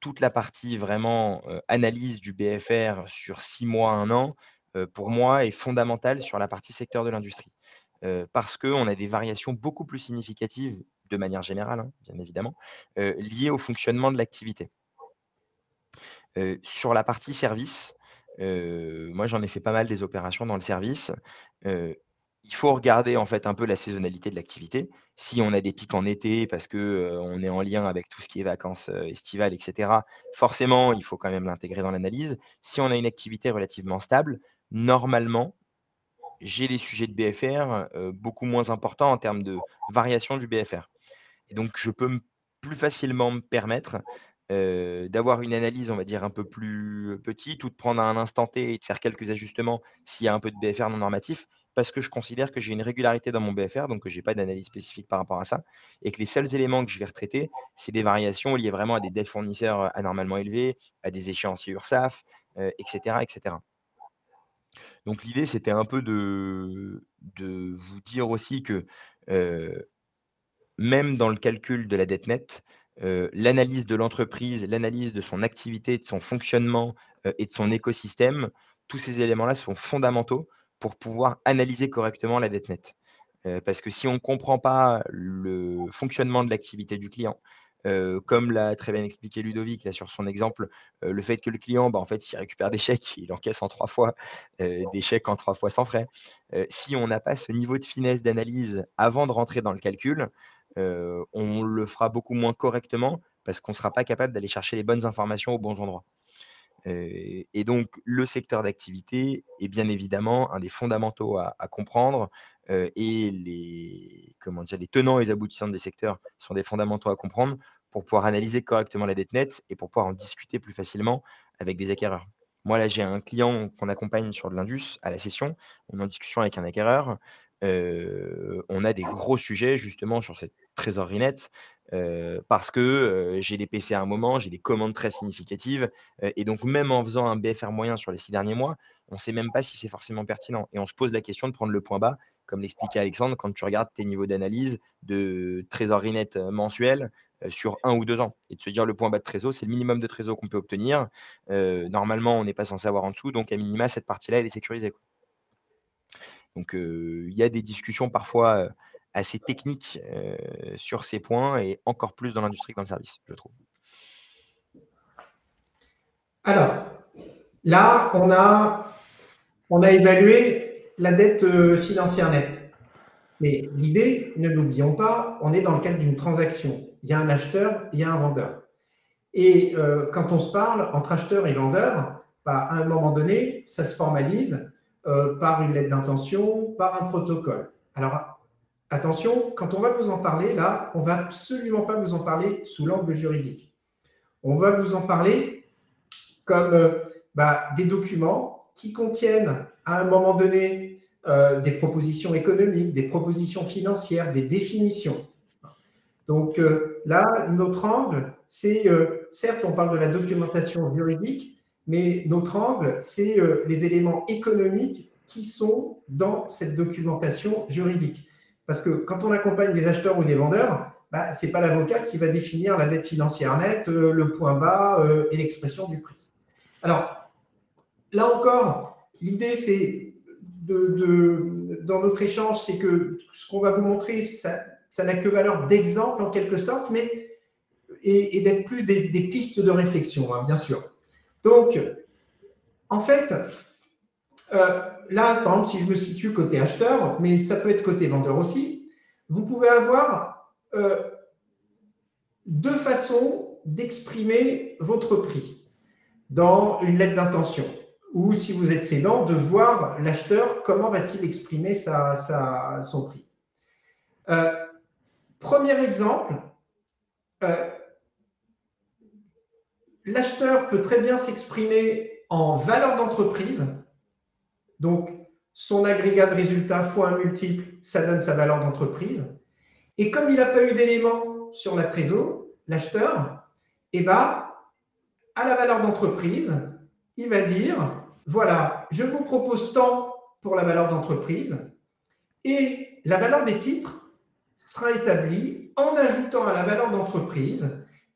toute la partie vraiment, analyse du BFR sur 6 mois, 1 an, pour moi est fondamentale sur la partie secteur de l'industrie. Parce qu'on a des variations beaucoup plus significatives, de manière générale, hein, bien évidemment, liées au fonctionnement de l'activité. Sur la partie service, moi j'en ai fait pas mal des opérations dans le service. Heu, il faut regarder en fait un peu la saisonnalité de l'activité. Si on a des pics en été parce que, on est en lien avec tout ce qui est vacances, estivales et cetera, forcément il faut quand même l'intégrer dans l'analyse. Si on a une activité relativement stable, normalement, j'ai des sujets de BFR, beaucoup moins importants en termes de variation du BFR. Et donc je peux plus facilement me permettre, d'avoir une analyse, on va dire, un peu plus petite ou de prendre à un instant T et de faire quelques ajustements s'il y a un peu de BFR non normatif. Parce que je considère que j'ai une régularité dans mon BFR, donc que j'ai pas d'analyse spécifique par rapport à ça et que les seuls éléments que je vais retraiter, c'est des variations liées vraiment à des dettes fournisseurs, anormalement élevées, à des échéanciers URSSAF, et cetera, et cetera. Donc l'idée, c'était un peu de vous dire aussi que, heu même dans le calcul de la dette nette, l'analyse de l'entreprise, l'analyse de son activité, de son fonctionnement, et de son écosystème, tous ces éléments-là sont fondamentaux pour pouvoir analyser correctement la dette nette. Parce que si on ne comprend pas le fonctionnement de l'activité du client, comme l'a très bien expliqué Ludovic là sur son exemple, le fait que le client, en fait, s'il récupère des chèques, il encaisse en 3 fois, des chèques en 3 fois sans frais. Si on n'a pas ce niveau de finesse d'analyse avant de rentrer dans le calcul, on le fera beaucoup moins correctement parce qu'on ne sera pas capable d'aller chercher les bonnes informations aux bons endroits. Et donc le secteur d'activité est bien évidemment un des fondamentaux à comprendre, et les comment dire? Les tenants et les aboutissants des secteurs sont des fondamentaux à comprendre pour pouvoir analyser correctement la dette nette et pour pouvoir en discuter plus facilement avec des acquéreurs. Moi, là, j'ai un client qu'on accompagne sur de l'indus à la session. On est en discussion avec un acquéreur. On a des gros sujets justement sur cette trésorerie nette, parce que, j'ai des PC à un moment, j'ai des commandes très significatives. Et donc même en faisant un BFR moyen sur les 6 derniers mois, on ne sait même pas si c'est forcément pertinent et on se pose la question de prendre le point bas, comme l'expliquait Alexandre, quand tu regardes tes niveaux d'analyse de trésorerie nette, mensuelle, sur 1 ou 2 ans et de se dire: «Le point bas de trésor, c'est le minimum de trésor qu'on peut obtenir». Normalement, on n'est pas censé avoir en dessous, donc à minima, cette partie-là, elle est sécurisée, quoi. Donc il y a des discussions parfois, assez techniques, sur ces points et encore plus dans l'industrie que dans le service, je trouve. Alors, là, on a évalué la dette financière nette. Mais l'idée, ne l'oublions pas, on est dans le cadre d'une transaction. Il y a un acheteur, il y a un vendeur. Et quand on se parle entre acheteur et vendeur, à un moment donné, ça se formalise par une lettre d'intention, par un protocole. Alors, attention, quand on va vous en parler, là, on ne va absolument pas vous en parler sous l'angle juridique. On va vous en parler comme des documents qui contiennent à un moment donné des propositions économiques, des propositions financières, des définitions. Donc là, notre angle, c'est, certes, on parle de la documentation juridique, mais notre angle, c'est les éléments économiques qui sont dans cette documentation juridique. Parce que quand on accompagne des acheteurs ou des vendeurs, ce n'est pas l'avocat qui va définir la dette financière nette, le point bas et l'expression du prix. Alors, là encore, l'idée, c'est dans notre échange, c'est que ce qu'on va vous montrer, ça n'a que valeur d'exemple en quelque sorte, mais et d'être plus des pistes de réflexion, hein, bien sûr. Donc, en fait, là, par exemple, si je me situe côté acheteur, mais ça peut être côté vendeur aussi, vous pouvez avoir deux façons d'exprimer votre prix dans une lettre d'intention. Ou si vous êtes cédant, de voir l'acheteur, comment va-t-il exprimer son prix. Premier exemple, l'acheteur peut très bien s'exprimer en valeur d'entreprise. Donc, son agrégat de résultats fois un multiple, ça donne sa valeur d'entreprise. Et comme il n'a pas eu d'éléments sur la trésor, l'acheteur, à la valeur d'entreprise, il va dire, voilà, je vous propose tant pour la valeur d'entreprise et la valeur des titres sera établie en ajoutant à la valeur d'entreprise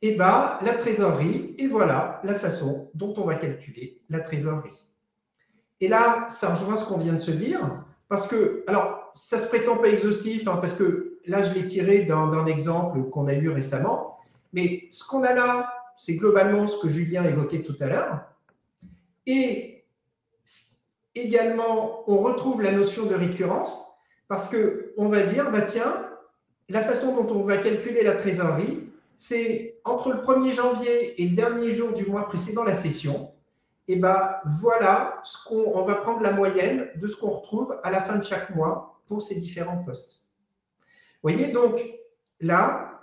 la trésorerie, et voilà la façon dont on va calculer la trésorerie. Et là, ça rejoint ce qu'on vient de se dire, parce que, alors, ça ne se prétend pas exhaustif, hein, parce que là, je l'ai tiré d'un exemple qu'on a eu récemment, mais ce qu'on a là, c'est globalement ce que Julien évoquait tout à l'heure. Et également, on retrouve la notion de récurrence, parce qu'on va dire, tiens, la façon dont on va calculer la trésorerie, c'est entre le 1er janvier et le dernier jour du mois précédant la session. Et voilà, on va prendre la moyenne de ce qu'on retrouve à la fin de chaque mois pour ces différents postes. Vous voyez, donc là,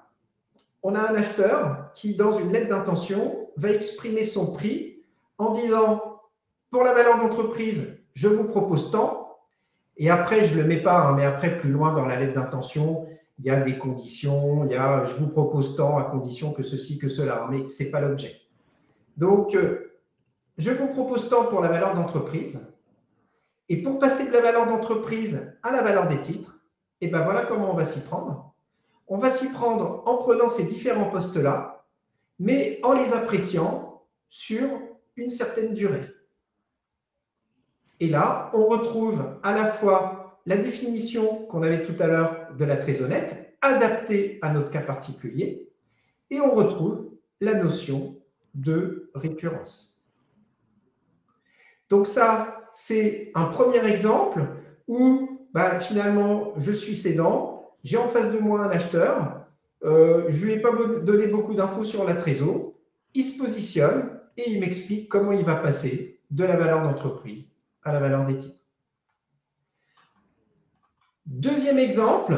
on a un acheteur qui, dans une lettre d'intention, va exprimer son prix en disant, pour la valeur d'entreprise, je vous propose tant. Et après, je ne le mets pas, hein, mais après, plus loin dans la lettre d'intention, il y a des conditions, il y a je vous propose tant à condition que ceci, que cela, mais ce n'est pas l'objet. Donc, je vous propose tant pour la valeur d'entreprise. Et pour passer de la valeur d'entreprise à la valeur des titres, voilà comment on va s'y prendre. On va s'y prendre en prenant ces différents postes-là, mais en les appréciant sur une certaine durée. Et là, on retrouve à la fois la définition qu'on avait tout à l'heure de la trésor nette, adaptée à notre cas particulier, et on retrouve la notion de récurrence. Donc ça, c'est un premier exemple où finalement, je suis cédant, j'ai en face de moi un acheteur, je ne lui ai pas donné beaucoup d'infos sur la trésor, il se positionne et il m'explique comment il va passer de la valeur d'entreprise à la valeur des titres. Deuxième exemple,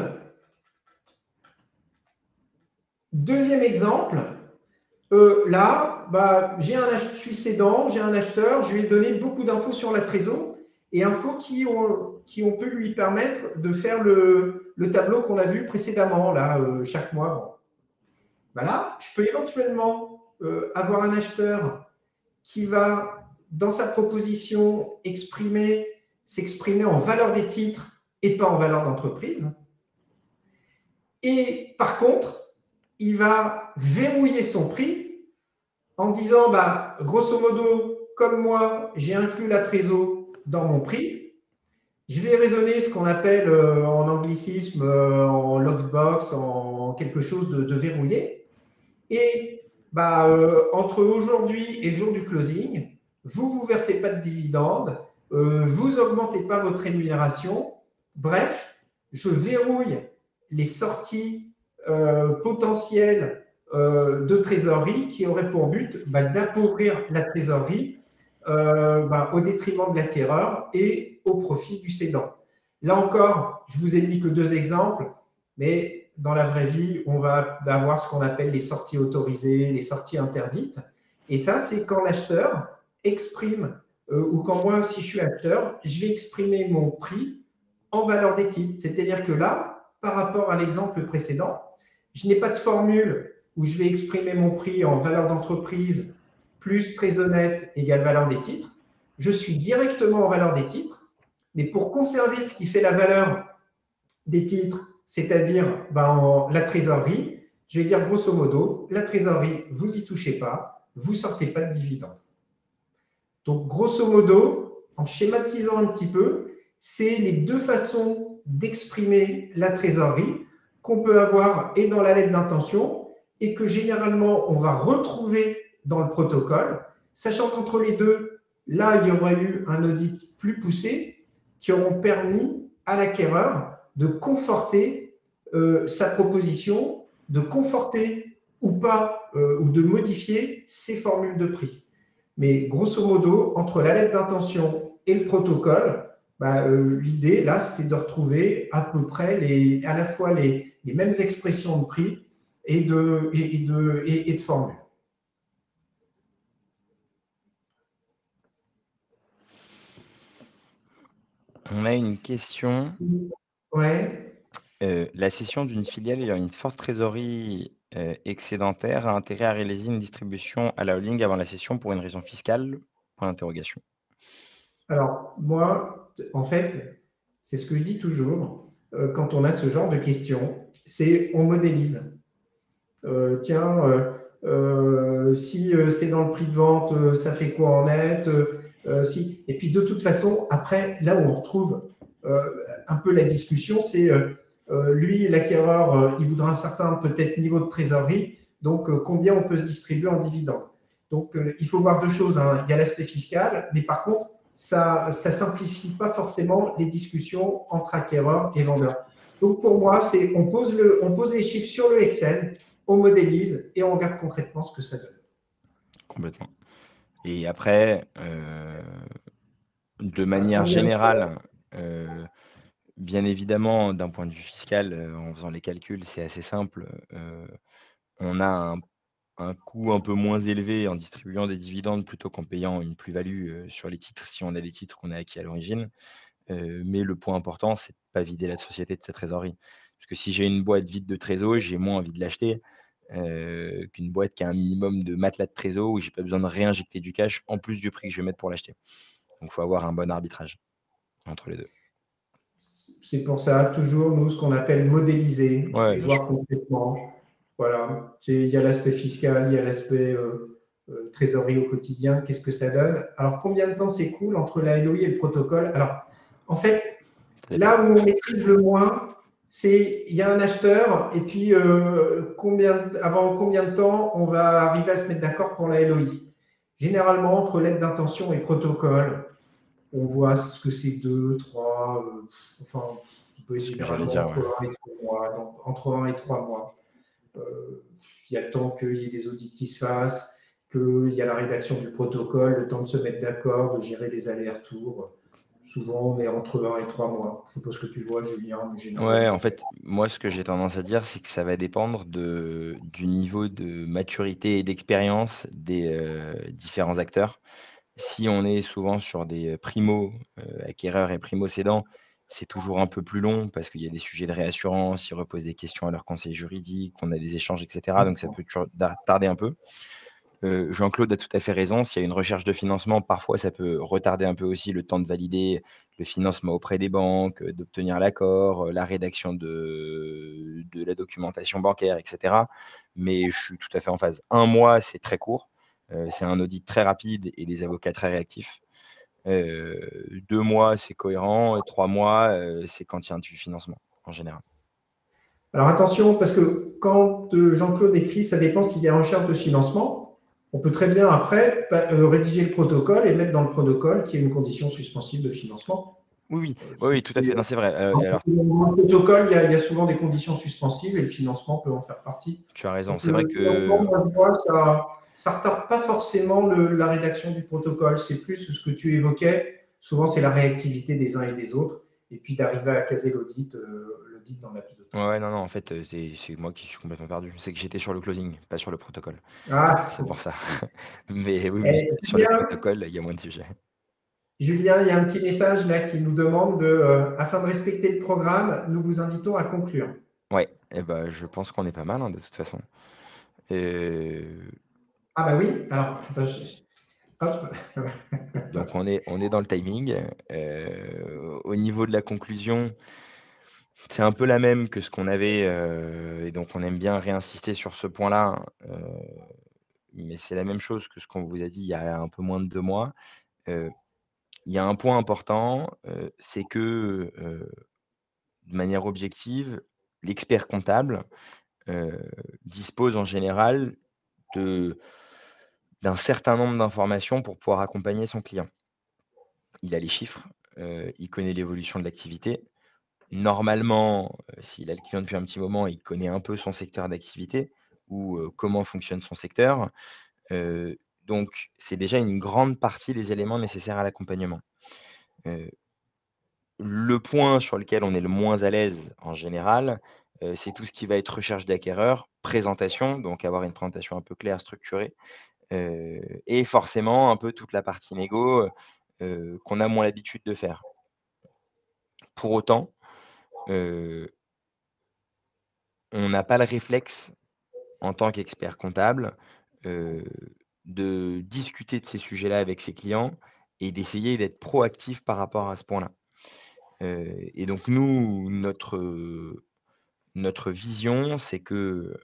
là, je suis cédant, j'ai un acheteur, je lui ai donné beaucoup d'infos sur la trésor et infos qui ont pu lui permettre de faire le tableau qu'on a vu précédemment, là, chaque mois. Bon. Voilà, je peux éventuellement avoir un acheteur qui va, dans sa proposition, s'exprimer en valeur des titres et pas en valeur d'entreprise. Et par contre, il va verrouiller son prix en disant, grosso modo, comme moi, j'ai inclus la trésor dans mon prix, je vais raisonner ce qu'on appelle en anglicisme, en lockbox, en quelque chose de verrouillé. Et entre aujourd'hui et le jour du closing, vous ne versez pas de dividendes, vous n'augmentez pas votre rémunération. Bref, je verrouille les sorties potentielles de trésorerie qui auraient pour but d'appauvrir la trésorerie au détriment de l'acquéreur et au profit du cédant. Là encore, je vous ai mis que deux exemples. mais dans la vraie vie, on va avoir ce qu'on appelle les sorties autorisées, les sorties interdites. Et ça, c'est quand l'acheteur exprime, ou quand moi, si je suis acheteur, je vais exprimer mon prix en valeur des titres. C'est-à-dire que là, par rapport à l'exemple précédent, je n'ai pas de formule où je vais exprimer mon prix en valeur d'entreprise plus très honnête égale valeur des titres. Je suis directement en valeur des titres, mais pour conserver ce qui fait la valeur des titres, c'est-à-dire la trésorerie, je vais dire grosso modo, la trésorerie, vous n'y touchez pas, vous ne sortez pas de dividendes. Donc, grosso modo, en schématisant un petit peu, c'est les deux façons d'exprimer la trésorerie qu'on peut avoir et dans la lettre d'intention et que généralement, on va retrouver dans le protocole, sachant qu'entre les deux, là, il y aurait eu un audit plus poussé qui auront permis à l'acquéreur de conforter sa proposition, de conforter ou pas, ou de modifier ses formules de prix. Mais grosso modo, entre la lettre d'intention et le protocole, l'idée, là, c'est de retrouver à peu près à la fois les mêmes expressions de prix et de formules. On a une question. Ouais. La cession d'une filiale ayant une forte trésorerie excédentaire a intérêt à réaliser une distribution à la holding avant la cession pour une raison fiscale? Point d'interrogation. Alors, moi, en fait, c'est ce que je dis toujours quand on a ce genre de questions, c'est on modélise. Si c'est dans le prix de vente, ça fait quoi en net si. Et puis, de toute façon, après, là où on retrouve un peu la discussion, c'est lui, l'acquéreur, il voudra un certain peut-être niveau de trésorerie, donc combien on peut se distribuer en dividendes. Donc, il faut voir deux choses. Hein. Il y a l'aspect fiscal, mais par contre, ça ne simplifie pas forcément les discussions entre acquéreurs et vendeurs. Donc, pour moi, c'est on pose les chiffres sur le Excel, on modélise et on regarde concrètement ce que ça donne. Complètement. Et après, de manière générale, bien évidemment, d'un point de vue fiscal, en faisant les calculs, c'est assez simple. On a un coût un peu moins élevé en distribuant des dividendes plutôt qu'en payant une plus-value, sur les titres, si on a des titres qu'on a acquis à l'origine. Mais le point important, c'est de ne pas vider la société de sa trésorerie. Parce que si j'ai une boîte vide de trésor, j'ai moins envie de l'acheter, qu'une boîte qui a un minimum de matelas de trésor où j'ai pas besoin de réinjecter du cash en plus du prix que je vais mettre pour l'acheter. Donc il faut avoir un bon arbitrage entre les deux. C'est pour ça, toujours, nous, ce qu'on appelle modéliser Ouais, et bien voir sûr. concrètement. Voilà, il y a l'aspect fiscal, il y a l'aspect trésorerie au quotidien, qu'est-ce que ça donne. Alors, combien de temps s'écoule entre la LOI et le protocole? Alors, en fait, là où on maîtrise le moins, c'est il y a un acheteur et puis avant combien de temps on va arriver à se mettre d'accord pour la LOI. Généralement, entre lettre d'intention et protocole, on voit ce que c'est 2, 3, enfin, ça peut être généralement entre 1 et 3 mois. Il y a le temps qu'il y ait des audits qui se fassent, qu'il y a la rédaction du protocole, le temps de se mettre d'accord, de gérer les allers-retours. Souvent, on est entre 1 et 3 mois. Je suppose que tu vois, Julien. Ouais, en fait, moi, ce que j'ai tendance à dire, c'est que ça va dépendre du niveau de maturité et d'expérience des différents acteurs. Si on est souvent sur des primo acquéreurs et primo-cédants, c'est toujours un peu plus long parce qu'il y a des sujets de réassurance, ils reposent des questions à leur conseil juridique, on a des échanges, etc. Donc ça peut toujours tarder un peu. Jean-Claude a tout à fait raison. S'il y a une recherche de financement, parfois ça peut retarder un peu aussi le temps de valider le financement auprès des banques, d'obtenir l'accord, la rédaction de la documentation bancaire, etc. Mais je suis tout à fait en phase. 1 mois, c'est très court. C'est un audit très rapide et des avocats très réactifs. 2 mois, c'est cohérent et 3 mois, c'est quand il y a un du financement, en général. Alors attention, parce que quand Jean-Claude écrit, ça dépend s'il y a recherche de financement. On peut très bien après rédiger le protocole et mettre dans le protocole qu'il y a une condition suspensive de financement. Oui, tout à fait. Non, c'est vrai. Dans le protocole, il y a souvent des conditions suspensives et le financement peut en faire partie. Tu as raison. Donc, C'est vrai que ça ne retarde pas forcément la rédaction du protocole. C'est plus ce que tu évoquais. Souvent, c'est la réactivité des uns et des autres. Et puis d'arriver à caser l'audit le le dites dans l'appli d'auto. Ouais, non, non, en fait, c'est moi qui suis complètement perdu. C'est que j'étais sur le closing, pas sur le protocole. Ah, C'est pour ça. Mais oui, oui, et sur les Julien, protocoles, il y a moins de sujets. Julien, il y a un petit message là qui nous demande afin de respecter le programme, nous vous invitons à conclure. Ouais, et ben, je pense qu'on est pas mal, hein, de toute façon. Ah bah oui, alors, hop. Donc on est dans le timing. Au niveau de la conclusion, c'est un peu la même que ce qu'on avait, et donc on aime bien réinsister sur ce point-là, mais c'est la même chose que ce qu'on vous a dit il y a un peu moins de 2 mois. Heu, il y a un point important, c'est que, de manière objective, l'expert comptable, heu, dispose en général de d'un certain nombre d'informations pour pouvoir accompagner son client. Il a les chiffres, il connaît l'évolution de l'activité. Normalement, s'il a le client depuis un petit moment, il connaît un peu son secteur d'activité ou, comment fonctionne son secteur. Donc c'est déjà une grande partie des éléments nécessaires à l'accompagnement. Heu, le point sur lequel on est le moins à l'aise en général, c'est tout ce qui va être recherche d'acquéreur, présentation, donc avoir une présentation un peu claire, structurée, et forcément un peu toute la partie négo, qu'on a moins l'habitude de faire. Pour autant, heu, on n'a pas le réflexe en tant qu'expert comptable, heu, de discuter de ces sujets-là avec ses clients et d'essayer d'être proactif par rapport à ce point-là. Et donc nous, notre vision, c'est que,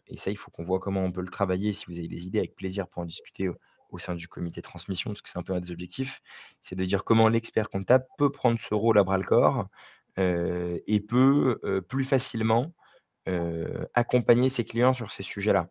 et ça, il faut qu'on voit comment on peut le travailler. Si vous avez des idées, avec plaisir pour en discuter au sein du comité transmission, parce que c'est un peu un des objectifs, c'est de dire comment l'expert comptable peut prendre ce rôle à bras-le-corps, et peut, plus facilement, accompagner ses clients sur ces sujets-là.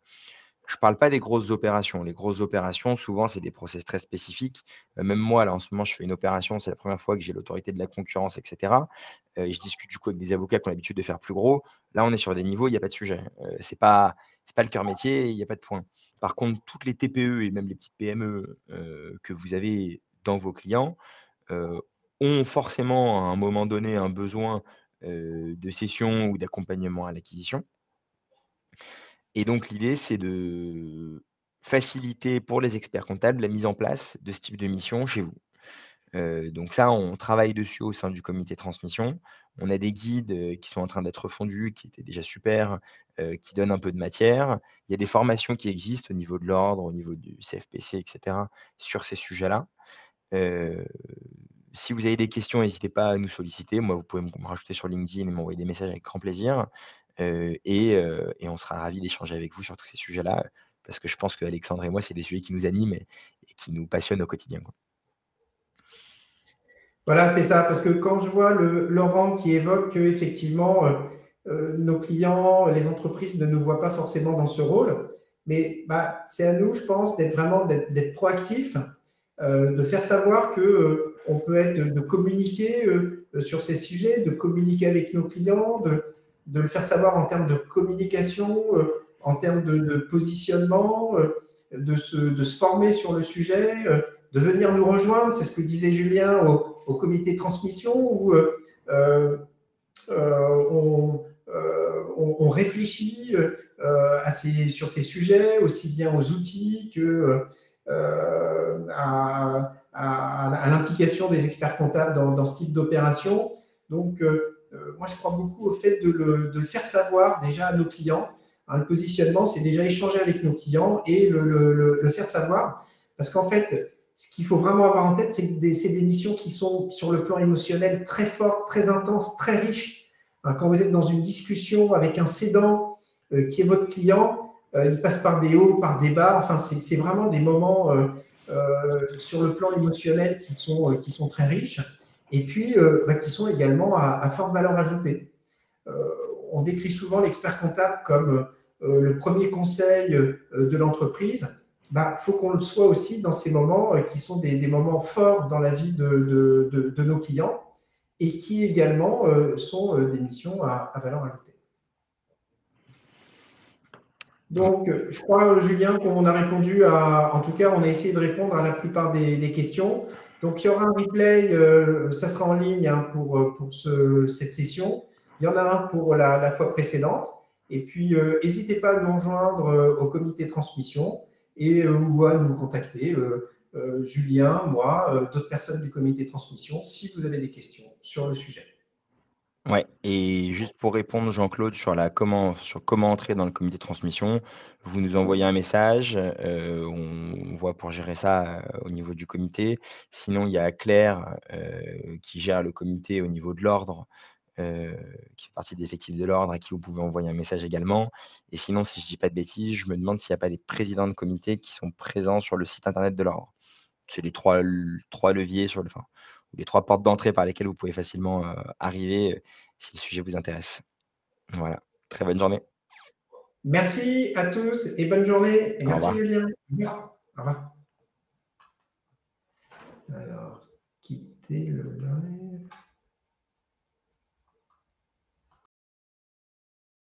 Je parle pas des grosses opérations. Les grosses opérations, souvent, c'est des process très spécifiques. Même moi, là, en ce moment, je fais une opération, c'est la première fois que j'ai l'autorité de la concurrence, et cetera. Et je discute du coup avec des avocats qui ont l'habitude de faire plus gros. Là, on est sur des niveaux, il y a pas de sujet. C'est pas le cœur métier, il y a pas de point. Par contre, toutes les TPE et même les petites PME, que vous avez dans vos clients, heu, ont forcément, à un moment donné, un besoin, de cession ou d'accompagnement à l'acquisition. Et donc l'idée, c'est de faciliter pour les experts comptables la mise en place de ce type de mission chez vous. Donc ça, on travaille dessus au sein du comité transmission. On a des guides, qui sont en train d'être fondus, qui étaient déjà super, qui donnent un peu de matière. Il y a des formations qui existent au niveau de l'ordre, au niveau du CFPC, et cetera, sur ces sujets-là. Heu, si vous avez des questions, n'hésitez pas à nous solliciter. Moi, vous pouvez me rajouter sur LinkedIn et m'envoyer des messages avec grand plaisir. Et on sera ravis d'échanger avec vous sur tous ces sujets-là, parce que je pense qu'Alexandre et moi, c'est des sujets qui nous animent et qui nous passionnent au quotidien, quoi. Voilà, c'est ça, parce que quand je vois Laurent qui évoque qu'effectivement, nos clients, les entreprises ne nous voient pas forcément dans ce rôle, mais bah, c'est à nous, je pense, d'être proactifs, de faire savoir que on peut être, de communiquer sur ces sujets, de communiquer avec nos clients, de le faire savoir en termes de communication, en termes de positionnement, de se former sur le sujet, de venir nous rejoindre, c'est ce que disait Julien au comité de transmission, où euh, on réfléchit sur ces sujets, aussi bien aux outils que à l'implication des experts comptables dans ce type d'opération. Donc, moi, je crois beaucoup au fait de le faire savoir déjà à nos clients. Hein, le positionnement, c'est déjà échanger avec nos clients et le faire savoir. Parce qu'en fait, ce qu'il faut vraiment avoir en tête, c'est que c'est des missions qui sont sur le plan émotionnel très fortes, très intenses, très riches. Hein, quand vous êtes dans une discussion avec un cédant qui est votre client, il passe par des hauts, par des bas. Enfin, c'est vraiment des moments sur le plan émotionnel qui sont très riches et puis qui sont également à forte valeur ajoutée. Euh, on décrit souvent l'expert comptable comme le premier conseil de l'entreprise. Faut qu'on le soit aussi dans ces moments qui sont des moments forts dans la vie de nos clients et qui également sont des missions à valeur ajoutée. Mmh. Donc, je crois, Julien, qu'on a répondu en tout cas, on a essayé de répondre à la plupart des questions. Donc, il y aura un replay, ça sera en ligne hein, pour cette session. Il y en a un pour la fois précédente. Et puis, n'hésitez pas à nous rejoindre au comité transmission ou à nous contacter, Julien, moi, d'autres personnes du comité transmission, si vous avez des questions sur le sujet. Ouais, et juste pour répondre, Jean-Claude, sur comment entrer dans le comité de transmission, vous nous envoyez un message, on voit pour gérer ça, au niveau du comité. Sinon, il y a Claire, qui gère le comité au niveau de l'ordre, heu, qui fait partie des effectifs de l'ordre, à qui vous pouvez envoyer un message également. Et sinon, si je dis pas de bêtises, je me demande s'il n'y a pas des présidents de comité qui sont présents sur le site internet de l'ordre. C'est les 3 leviers ou les 3 portes d'entrée par lesquelles vous pouvez facilement, arriver, si le sujet vous intéresse. Voilà. Très bonne journée. Merci à tous et bonne journée. Et Au merci revoir. Julien. Au revoir. Au revoir. Alors, quitter le live.